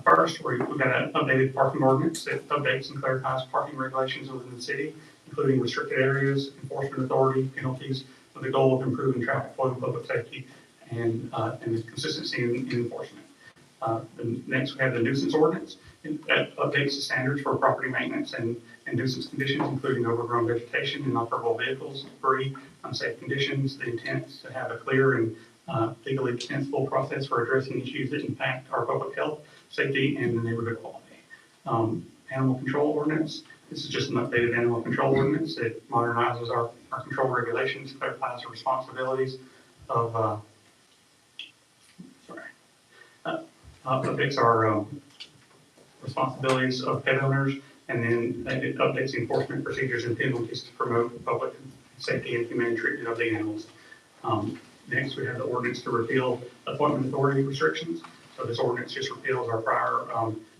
first, we've got an updated parking ordinance that updates and clarifies parking regulations within the city, including restricted areas, enforcement authority, penalties, with the goal of improving traffic flow and public safety and the consistency in enforcement. Next, we have the nuisance ordinance. That updates the standards for property maintenance and nuisance conditions, including overgrown vegetation, inoperable vehicles, debris, unsafe conditions. The intent is to have a clear and legally defensible process for addressing issues that impact our public health, safety, and the neighborhood quality. Animal control ordinance. This is just an updated animal control ordinance. It modernizes our control regulations, clarifies the responsibilities of updates our responsibilities of pet owners, and then it updates the enforcement procedures and penalties to promote public safety and humane treatment of the animals. Next, we have the ordinance to repeal appointment authority restrictions. So this ordinance just repeals our prior,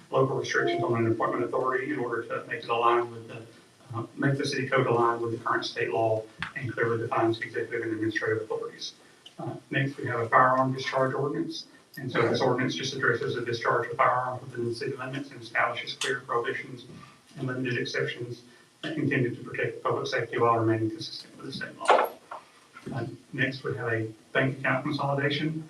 local restrictions on an appointment authority in order to make it align with the, make the city code align with the current state law and clearly defines executive and administrative authorities. Next, we have a firearm discharge ordinance. And so this ordinance just addresses the discharge of firearms within the city limits and establishes clear prohibitions and limited exceptions intended to protect public safety while remaining consistent with the state law. Next, we have a bank account consolidation.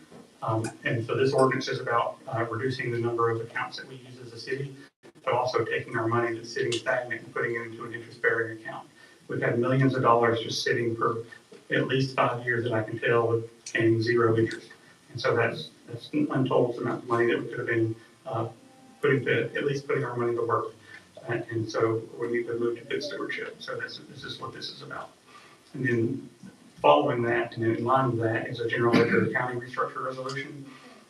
And so this ordinance is about reducing the number of accounts that we use as a city, but also taking our money that's sitting stagnant and putting it into an interest-bearing account. We've had millions of dollars just sitting for at least 5 years that I can tell with paying zero interest. And so that's untold amount of money that we could have been putting our money to work. And so we need to move to good stewardship. So this is what this is about. And then following that, and in line with that, is a general ledger accounting restructure resolution.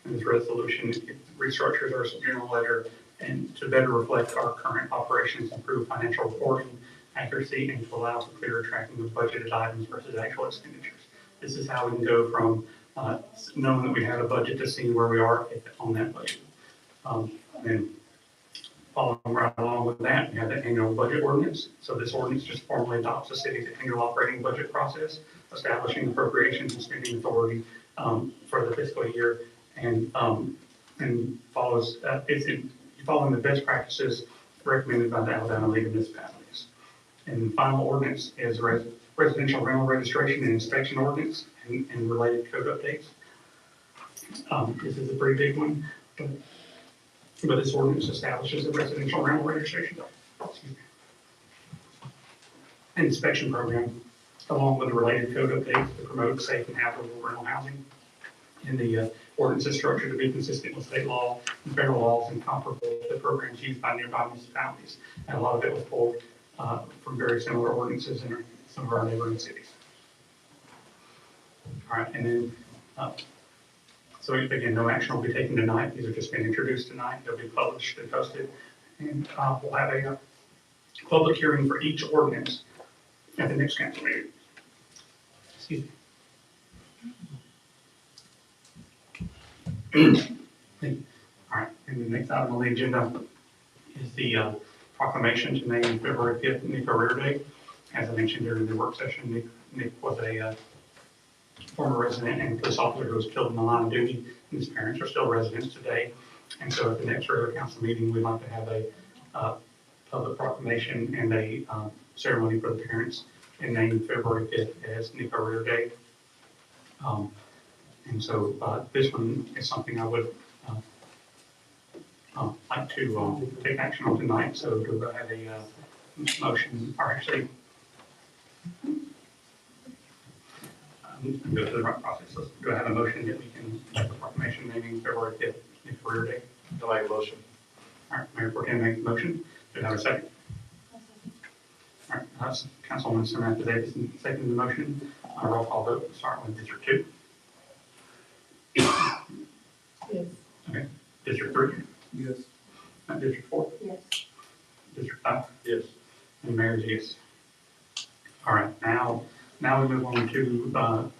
And this resolution restructures our general ledger and to better reflect our current operations, improve financial reporting accuracy, and to allow for clearer tracking of budgeted items versus actual expenditures. This is how we can go from knowing that we have a budget to seeing where we are on that budget. And following right along with that, we have the annual budget ordinance. So this ordinance just formally adopts the city's annual operating budget process, establishing appropriations and spending authority for the fiscal year, and follows following the best practices recommended by the Alabama League of Municipalities. And the final ordinance is residential rental registration and inspection ordinance and related code updates. This is a pretty big one, but this ordinance establishes a residential rental registration and inspection program, along with the related code updates to promote safe and habitable rental housing. And the ordinance is structured to be consistent with state law and federal laws and comparable to the programs used by nearby municipalities. And a lot of it was pulled from very similar ordinances in some of our neighboring cities. All right, and then, so again, no action will be taken tonight. These are just being introduced tonight. They'll be published and posted. And we'll have a public hearing for each ordinance at the next council meeting. Excuse me. All right, and the next item on the agenda is the proclamation to name February 5th Nick Career Day. As I mentioned during the work session, Nick was a former resident and police officer who was killed in the line of duty. And his parents are still residents today. And so at the next regular council meeting, we'd like to have a public proclamation and a ceremony for the parents and name February 5th as Nick Career Day. And so this one is something I would like to take action on tonight. So do I have a motion, or actually, go through the right process. So do I have a motion that we can make the proclamation naming February 5th Nick Career Day? I'll make a motion. All right, Mayor Pro Tem makes the motion. Do I have a second? All right, Councilwoman Samantha Davis seconding the motion. Roll call vote, starting with District 2. Yes. Okay. District 3? Yes. District 4? Yes. District 5? Yes. And Mayor's yes. All right, now we move on to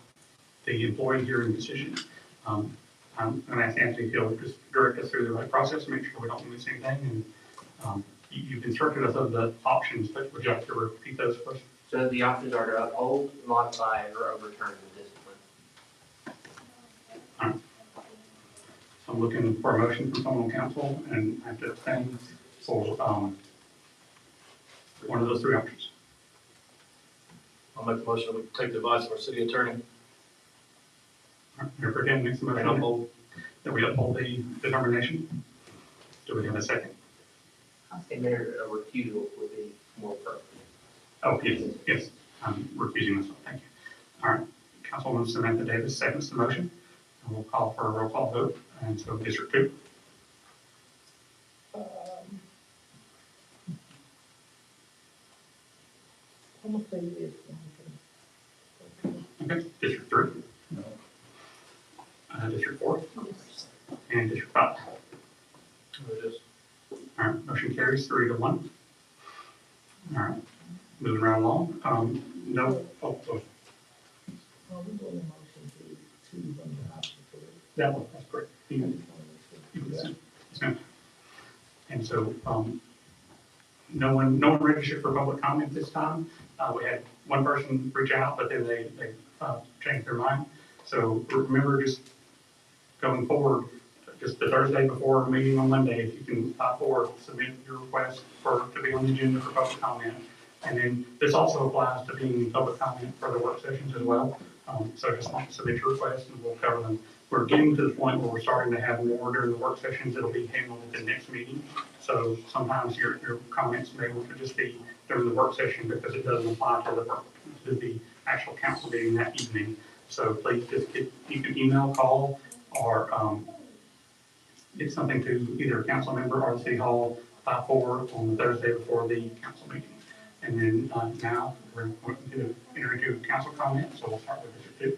the employee hearing decision. I'm going to ask Anthony if he'll just direct us through the right process, make sure we don't miss anything. And you've instructed us of the options, but would you like to repeat those first? So the options are to uphold, modify, or overturn the discipline. All right. So I'm looking for a motion from someone on council, and I have to abstain for one of those three options. I'll make the motion, we take the advice of our city attorney. All right, Mayor Pro Tem makes the motion that we uphold the determination. Do we have a second? I think Mayor, a recusal would be more appropriate. Oh, yes, I'm recusing myself, thank you. All right, Councilwoman Samantha Davis seconds the motion, and we'll call for a roll call vote, and so District 2. I'm gonna say this. Okay, District 3. No. District 4, Yes. and District 5. It is. All right, motion carries 3-1. All right, moving right along. No, Well, we go to motion to the option three. That one, that's correct. Yes, ma'am. And so, no one registered for public comment this time. We had one person reach out, but then they changed their mind. So remember, just going forward, just the Thursday before the meeting on Monday, if you can submit your request to be on the agenda for public comment. And then this also applies to being in public comment for the work sessions as well. So just want to submit your request and we'll cover them. We're getting to the point where we're starting to have more during the work sessions. It'll be handled at the next meeting. So sometimes your comments may want to just be during the work session because it doesn't apply to the actual council meeting that evening. So please you can email, call, or get something to either a council member or the city hall by 4 on the Thursday before the council meeting. And then now we're going to enter into council comments, so we'll start with District 2.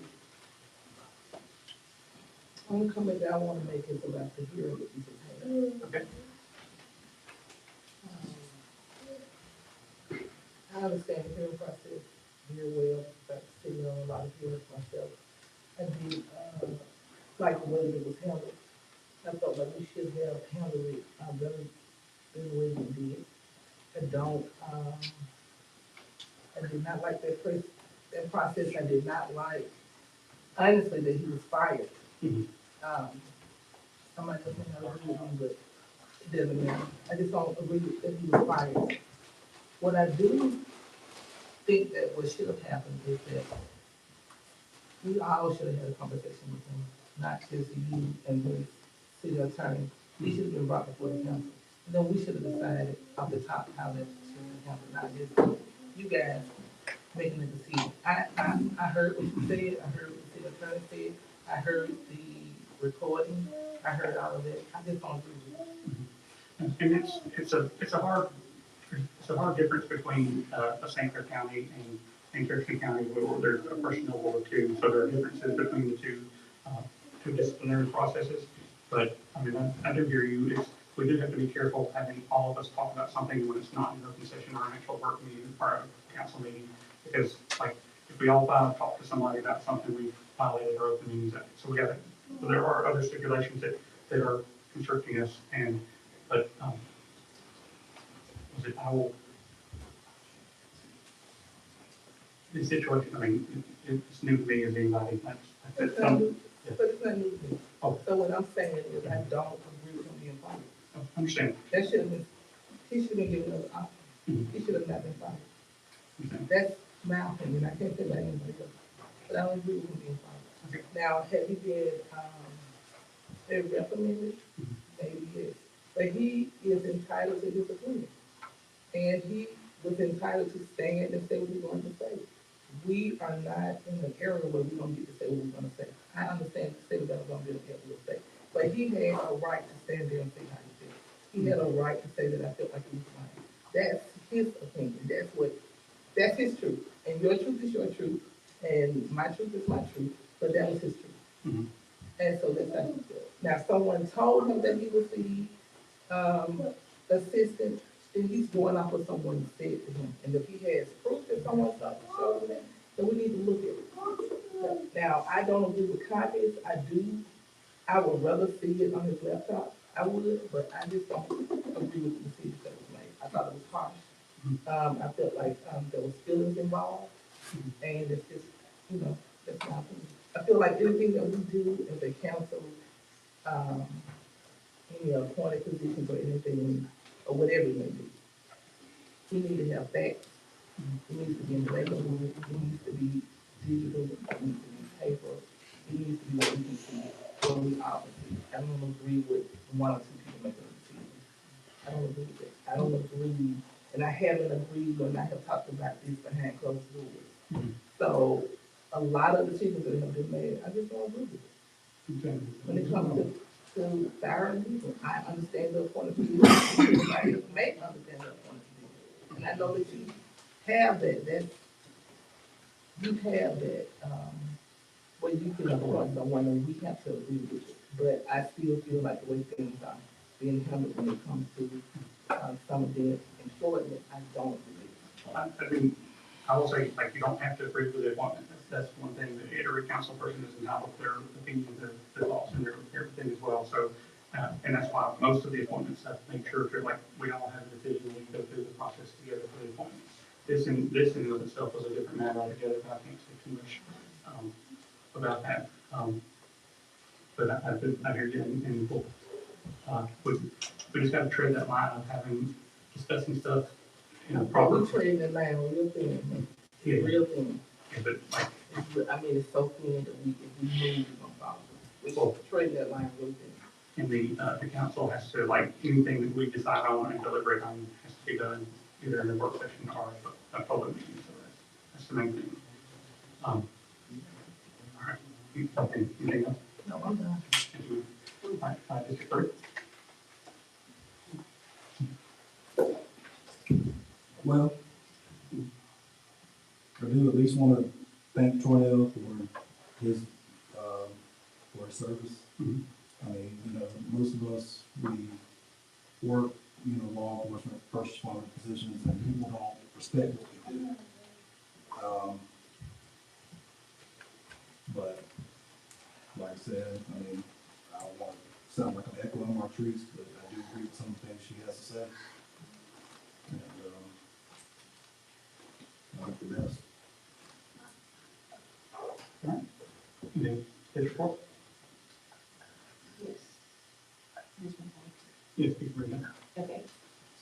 One comment that I want to make is about the hearing that you just had. Okay. I understand the hearing process very well, but sitting on a lot of hearings myself. I did, like the way it was handled. I felt like we should have handled it, better than the way we did. I did not like that process. I did not like, honestly, that he was fired. Mhm. Somebody else may not agree with me, but it doesn't matter. I just don't agree that he was fired. What I do think that what should have happened is that we all should have had a conversation with him, not just you and the city attorney. He should have been brought before the council. And then we should have decided off the top how that should have happened, not just you guys making a decision. I heard what you said, I heard what the city attorney said, I heard the recording, I heard all of that. I just don't agree with it. And it's a hard difference between a St. Clair County and Thurston County where there's a personnel board too. So there are differences between the two disciplinary processes. But I mean, I do hear you. We do have to be careful having all of us talk about something when it's not an open session or an actual work meeting or a council meeting. Because like if we all talk to somebody about something, we've violated our open meetings act. So there are other stipulations that are constricting us. But the situation, I mean, it's new to me as anybody. But it's not new to me. Oh. So what I'm saying is I don't agree with him being fired. I understand. That should have been, he should have been given another option. Mhm. He should have not been fired. Okay. That's my opinion. I can't say that anybody else. But I don't agree with him being fired. Okay. Now, had he been reprimanded? Maybe yes. But he is entitled to his opinion. And he was entitled to stand and say what he's going to say. We are not in an area where we don't get to say what we're going to say. I understand the state of Alabama didn't get what to say. But he had a right to stand there and say how he felt. He had a right to say that I felt like he was lying. That's his opinion. That's his truth. And your truth is your truth. And my truth is my truth. But that was his truth. Mhm. And so that's how he felt. Now, someone told him that he was the assistant, then he's going off what someone said to him. And if he has proof that someone showed him that, then we need to look at it. Now, I don't agree with copies. I would rather see it on his laptop. I would, but I just don't agree with the decision that was made. I thought it was harsh. I felt like there was feelings involved, and it's just, that's my opinion. I feel like anything that we do as a council, any appointed positions or anything, or whatever it may be, we need to have facts. It needs to be in black and white. It needs to be digital. It needs to be paper. It needs to be what we can see, what we obviously. I don't agree with one or two people making a decision. I don't agree with that. I don't agree, and I haven't agreed when I have talked about this behind closed doors. So a lot of decisions that have been made, I just don't agree with it. Okay. When it comes to firing people, I understand the point of view. Everybody may understand the point of view. And I know that you have that, where you can appoint someone and we have to agree with it. But I still feel like the way things are being handled when it comes to some of the employment, I don't agree. I mean, I will say, like, you don't have to agree with the appointment. that's one thing that every council person is entitled to their opinion, their thoughts and their everything as well. So, and that's why most of the appointments, I make sure to like, we all have a decision, we can go through the process together for the appointments. This in and of itself was a different matter altogether, but I can't say too much, about that. But I hear you, and we'll, we just gotta tread that line of discussing stuff in a proper. We're trading that line real thin, Yeah, real thin. yeah, but like, I mean, it's so thin that if we move, we're gonna follow. We're trading that line real thin. and the council has to, like, anything that we decide on and deliberate on has to be done either in a work session or a public meeting, so that's the main thing. All right, anything else? No, I'm done. All right, District 3. Well, I do at least want to thank Tornell for his service. Mhm. I mean, you know, most of us, we work, you know, law enforcement, first responder positions, and people don't respect what we do. But like I said, I mean, I don't want to sound like I'm echoing Martrice, but I do agree with some things she has to say. And, I hope the best. Anything, District 4? Yes. Yes, you can bring it up. Okay,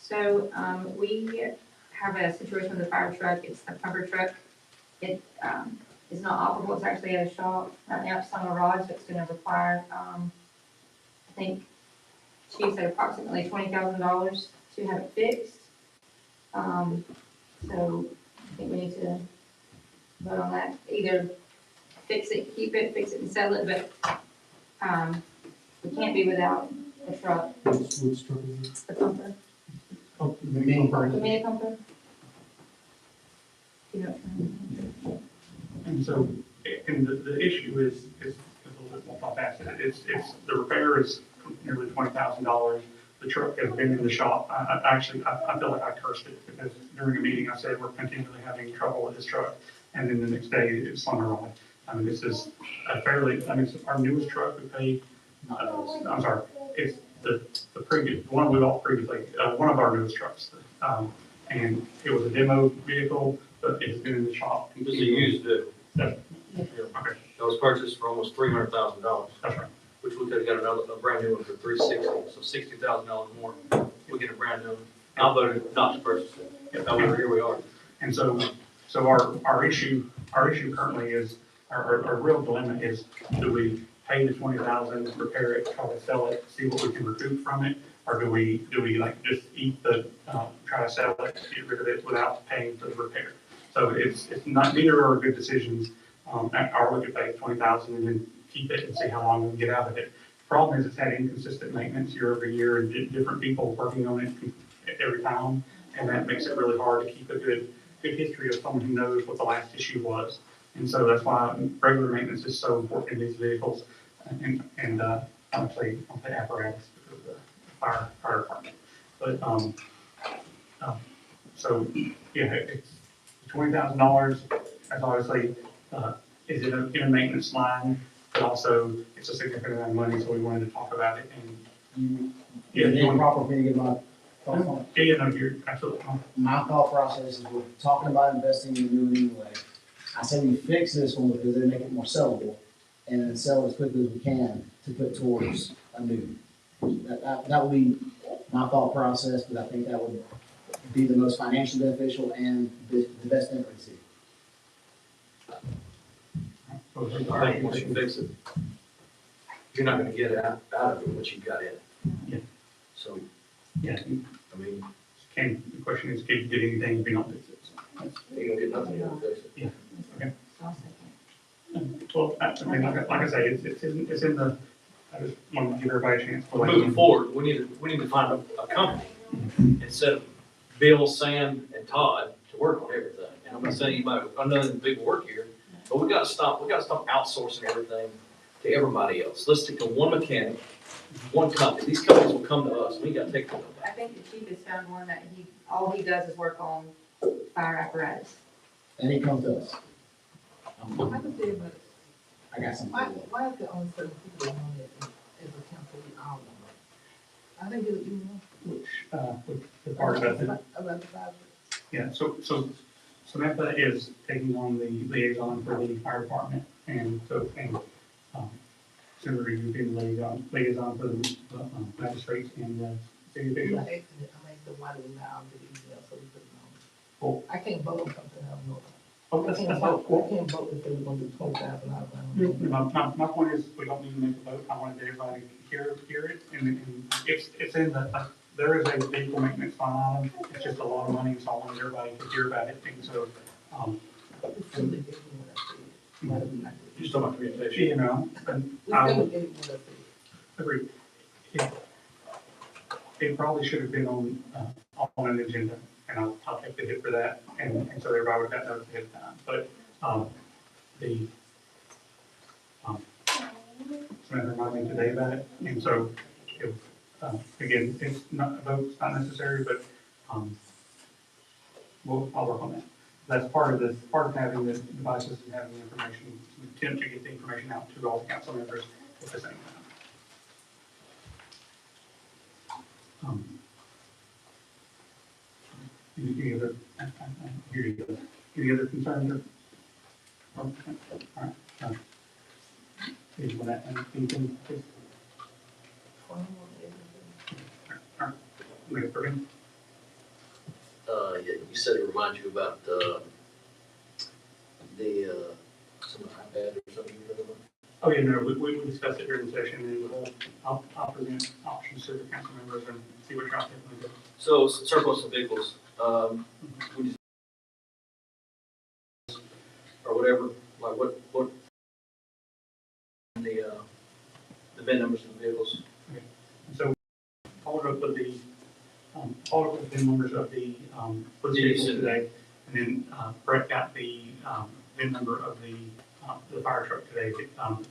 so, we have a situation with the fire truck, it's a pumper truck. It, is not operable, it's actually at a shop, right now it's on a rod, so it's gonna require, I think, Chief said approximately $20,000 to have it fixed. So, I think we need to vote on that, either fix it, keep it, fix it and sell it, but, we can't be without a truck, Which truck is it? the pumper. Oh, The mini pumper? You know. And so, and the issue is a little bit multifaceted. It's, the repair is nearly $20,000. The truck has been in the shop. I feel like I cursed it because during a meeting I said we're continually having trouble with this truck. And then the next day it's on a ride. I mean, this is a fairly, I mean, it's our newest truck we paid, I'm sorry, it's the previous, the one we bought previously, one of our newest trucks. And it was a demo vehicle, but it's been in the shop. This is a used vehicle. Okay, That was purchased for almost $300,000, that's right. which we could have got a brand new one for $360, so $60,000 more. We get a brand new one. I voted not to purchase it. However, here we are. And so our issue currently is, our real dilemma is, do we pay the 20,000, repair it, try to sell it, see what we can recoup from it? Or do we like just eat try to sell it, get rid of it without paying for the repair? So it's not, neither are good decisions. Or we could pay 20,000 and then keep it and see how long we can get out of it. Problem is it's had inconsistent maintenance year over year and different people working on it every time. And that makes it really hard to keep a good history of someone who knows what the last issue was. And so that's why regular maintenance is so important in these vehicles. And honestly, I'll say apparatus because of the fire department. But, so, yeah, it's $20,000. That's obviously, is in a maintenance line, but also it's a significant amount of money, so we wanted to talk about it. And Is it proper for me to get my thoughts on it? yeah, no, you're absolutely fine. My thought process is we're talking about investing in new anyway. I say we fix this one because they make it more sellable and then sell it as quickly as we can to put towards a new. That would be my thought process, but I think that would be the most financially beneficial and the best thing for the city. I think once you fix it, you're not gonna get out of it what you got in it. Yeah. So, Yeah, I mean, the question is, can you get anything if you don't fix it? So, you're gonna get nothing, you're gonna fix it. yeah, okay. Well, I mean, like I say, it's in the, I just want to give everybody a chance. Moving forward, we need to find a company instead of Bill, Sam, and Todd to work on everything. And I'm not saying anybody, I know there's people work here, but we gotta stop outsourcing everything to everybody else. Let's stick to one mechanic, one company. These companies will come to us. We gotta take them. I think the chief has found one that all he does is work on fire apparatus. And he comes to us. I just said, but I got some. why is there only certain people that want it as a council, we all want it? I think it'll be Which the part about it. about the five. Yeah, so Samantha is taking on the liaison for the fire department, and so, Senator, you've been liaison for the magistrates and city I'm officials. asking why do we not do the email, so we put it on. Cool. I can't vote on something I don't know about. Oh, I that's can't fine. vote, I can't vote if they were gonna do $20,000. My point is, we don't need to make a vote. I wanted everybody to hear it, and it's in the, there is a vehicle maintenance fund item. It's just a lot of money, so I wanted everybody to hear about it, and so, It's still the gave me what I said. Why do we not do it? You still want communication? you know, and We I still would gave me what I said. agree. It probably should have been on an agenda, and I'll take the hit for that, and so everybody would have got notice ahead of time, but, Samantha reminded me today about it, and so, it, again, it's not, a vote's not necessary, but, I'll work on that. That's part of having the devices and having the information, we attempt to get the information out to all the council members at the same time. Any other, here you go. Any other concerns or? All right. Anyone have anything, please? All right. Mayor Perkins? Yeah, you said it reminds you about, some iPad or something. Oh, yeah, no, we discussed it during the session, and I'll present options to the council members and see what y'all think. So surplus of vehicles, we just, or whatever, like what the VIN numbers of the vehicles. Okay. So followed up with the VIN numbers of the police vehicles today, and then Brett got the VIN number of the fire truck today.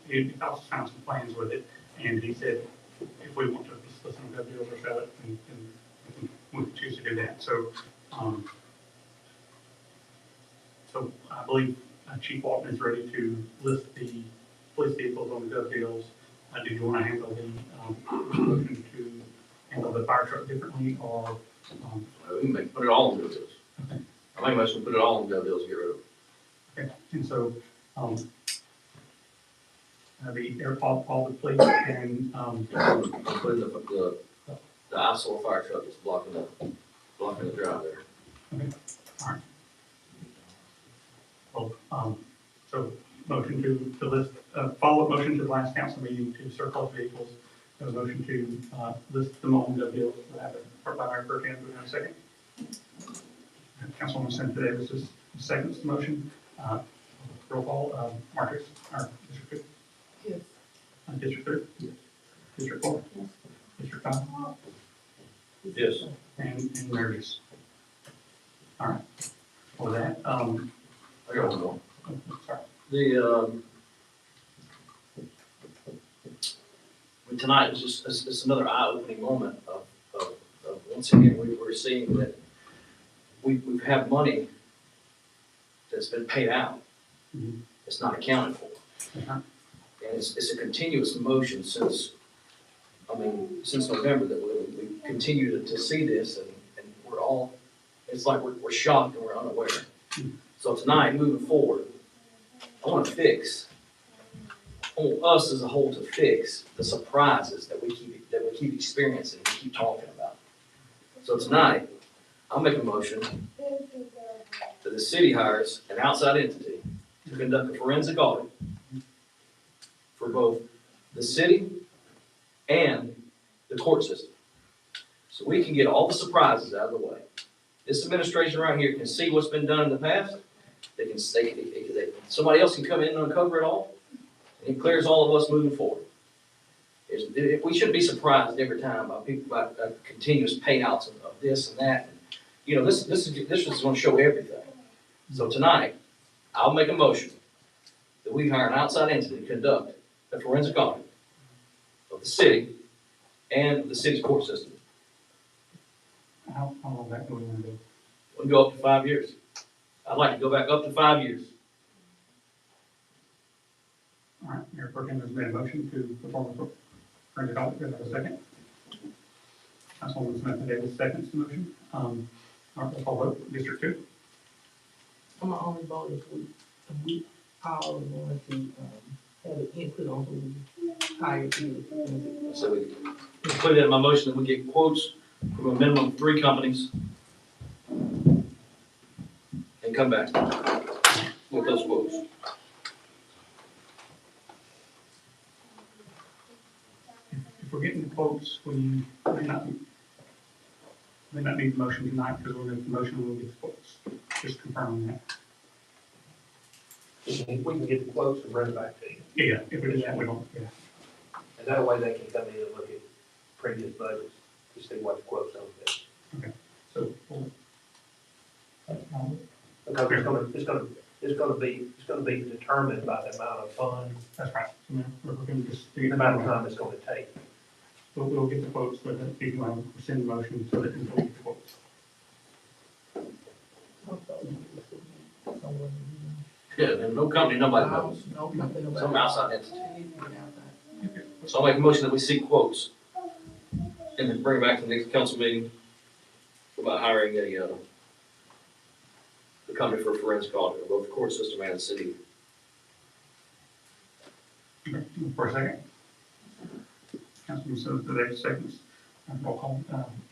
He also found some plans with it, and he said if we want to list some gov deals or sell it, we can choose to do that. So so I believe Chief Walton is ready to list the police vehicles on the gov deals. Do you want to handle the motion to handle the fire truck differently, or? We can put it all in gov deals. Okay. I think we put it all in gov deals and get rid of it. Okay, and so, all the police and, Put in the eyesore fire truck that's blocking the drive there. okay, all right. Well, so motion to list, follow-up motion to the last council meeting to surplus vehicles. A motion to, list them on the bill. We have a part by Mayor Perkins, we have a second. Councilwoman Senator Davis is seconds the motion. Roll call, Marcus, or District 2? Yes. District 3? Yes. District 4? Yes. District 5? Yes. And Mayor yes. All right. With that, I got one more. sorry. Tonight was just, it's another eye-opening moment of once again, we're seeing that we have money that's been paid out. Mhm. It's not accounted for. Uh-huh. And it's a continuous motion since November that we continue to see this and we're all, it's like we're shocked and we're unaware. So tonight, moving forward, I want us as a whole to fix the surprises that we keep experiencing and keep talking about. So tonight, I'll make a motion that the city hires an outside entity to conduct a forensic audit for both the city and the court system. So we can get all the surprises out of the way. This administration right here can see what's been done in the past. Somebody else can come in and uncover it all. And it clears all of us moving forward. We shouldn't be surprised every time by continuous payouts of this and that. You know, this is going to show everything. So tonight, I'll make a motion that we hire an outside entity to conduct a forensic audit of the city and the city's court system. How long back do we want to do? We'll go up to 5 years. I'd like to go back up to 5 years. All right, Mayor Pro Tem has made a motion to perform the forensic audit. Do I have a second? Councilwoman Smith Davis seconds the motion. All right, roll call vote. District 2. I'm gonna only vote if we all want to, have an input on who hired you. So we include that in my motion that we get quotes from a minimum of 3 companies and come back with those quotes. If we're getting the quotes, we may not need the motion tonight because we'll make the motion when we get the quotes. Just confirming that. We can get the quotes and bring it back to you. Yeah, if we do that, we don't, yeah. And that way they can come in and look at previous budgets to see what the quotes are. Okay, so, Because it's gonna be determined by the amount of funds, that's right. So, we're going to just. the amount of time it's gonna take. We'll get the quotes, but if you want to send the motion so that we'll get the quotes. Yeah, and no company, nobody knows. No, nothing about. Some outside entity. So I'll make a motion that we seek quotes and then bring it back to the next council meeting about hiring a company for a forensic audit of both the court system and the city. Okay, for a second. Councilman Smith Davis seconds. Roll call,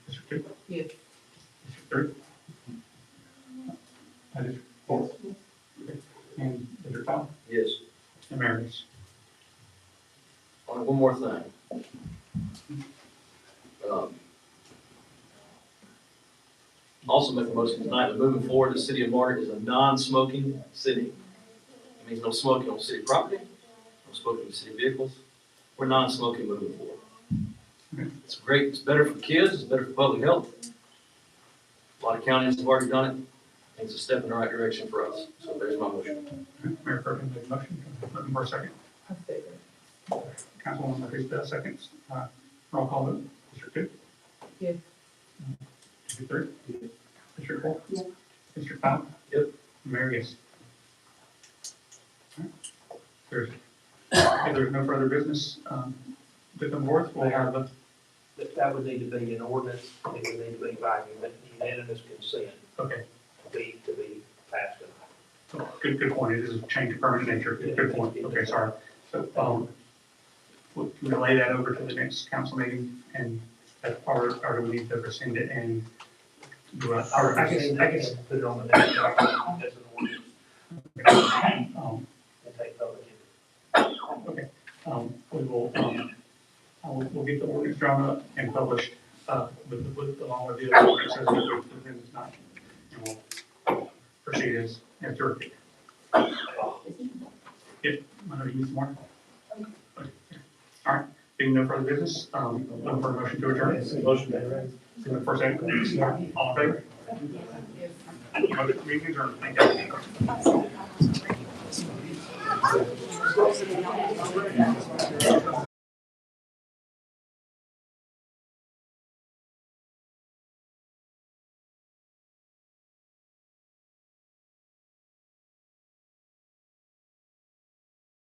District 2. Yes. District 3. District 4. Okay. And District 5. Yes. And Mayor yes. One more thing. Also make a motion tonight that moving forward, the city of Margaret is a non-smoking city. It means no smoking on city property, no smoking in city vehicles. We're non-smoking moving forward. It's great, it's better for kids, it's better for public health. A lot of counties have already done it, and it's a step in the right direction for us. So there's my motion. Mayor Pro Tem made a motion. Looking for a second. I second. Councilwoman Marquez seconds. Roll call vote. District 2. Yes. District 3. District 4. Yes. District 5. Yep. Mayor yes. All right. If there's no further business, to come forth, we'll have a. That would need to be an ordinance, it would need to be by unanimous consent Okay. to be passed tonight. Good point. It is a change of permanent nature. Good point. Okay, sorry. So, we'll relay that over to the next council meeting and, or do we need to rescind it and do a? I guess put it on the next document as an ordinance and take public input. Okay, we will, we'll get the ordinance drawn up and published, along with the other ordinances that we've presented tonight. And we'll proceed as directed. Yep, I know you need some more. Okay. All right, being no further business, looking for a motion to adjourn. Motion made. For a second, all in favor? Motion meeting adjourned. Thank you.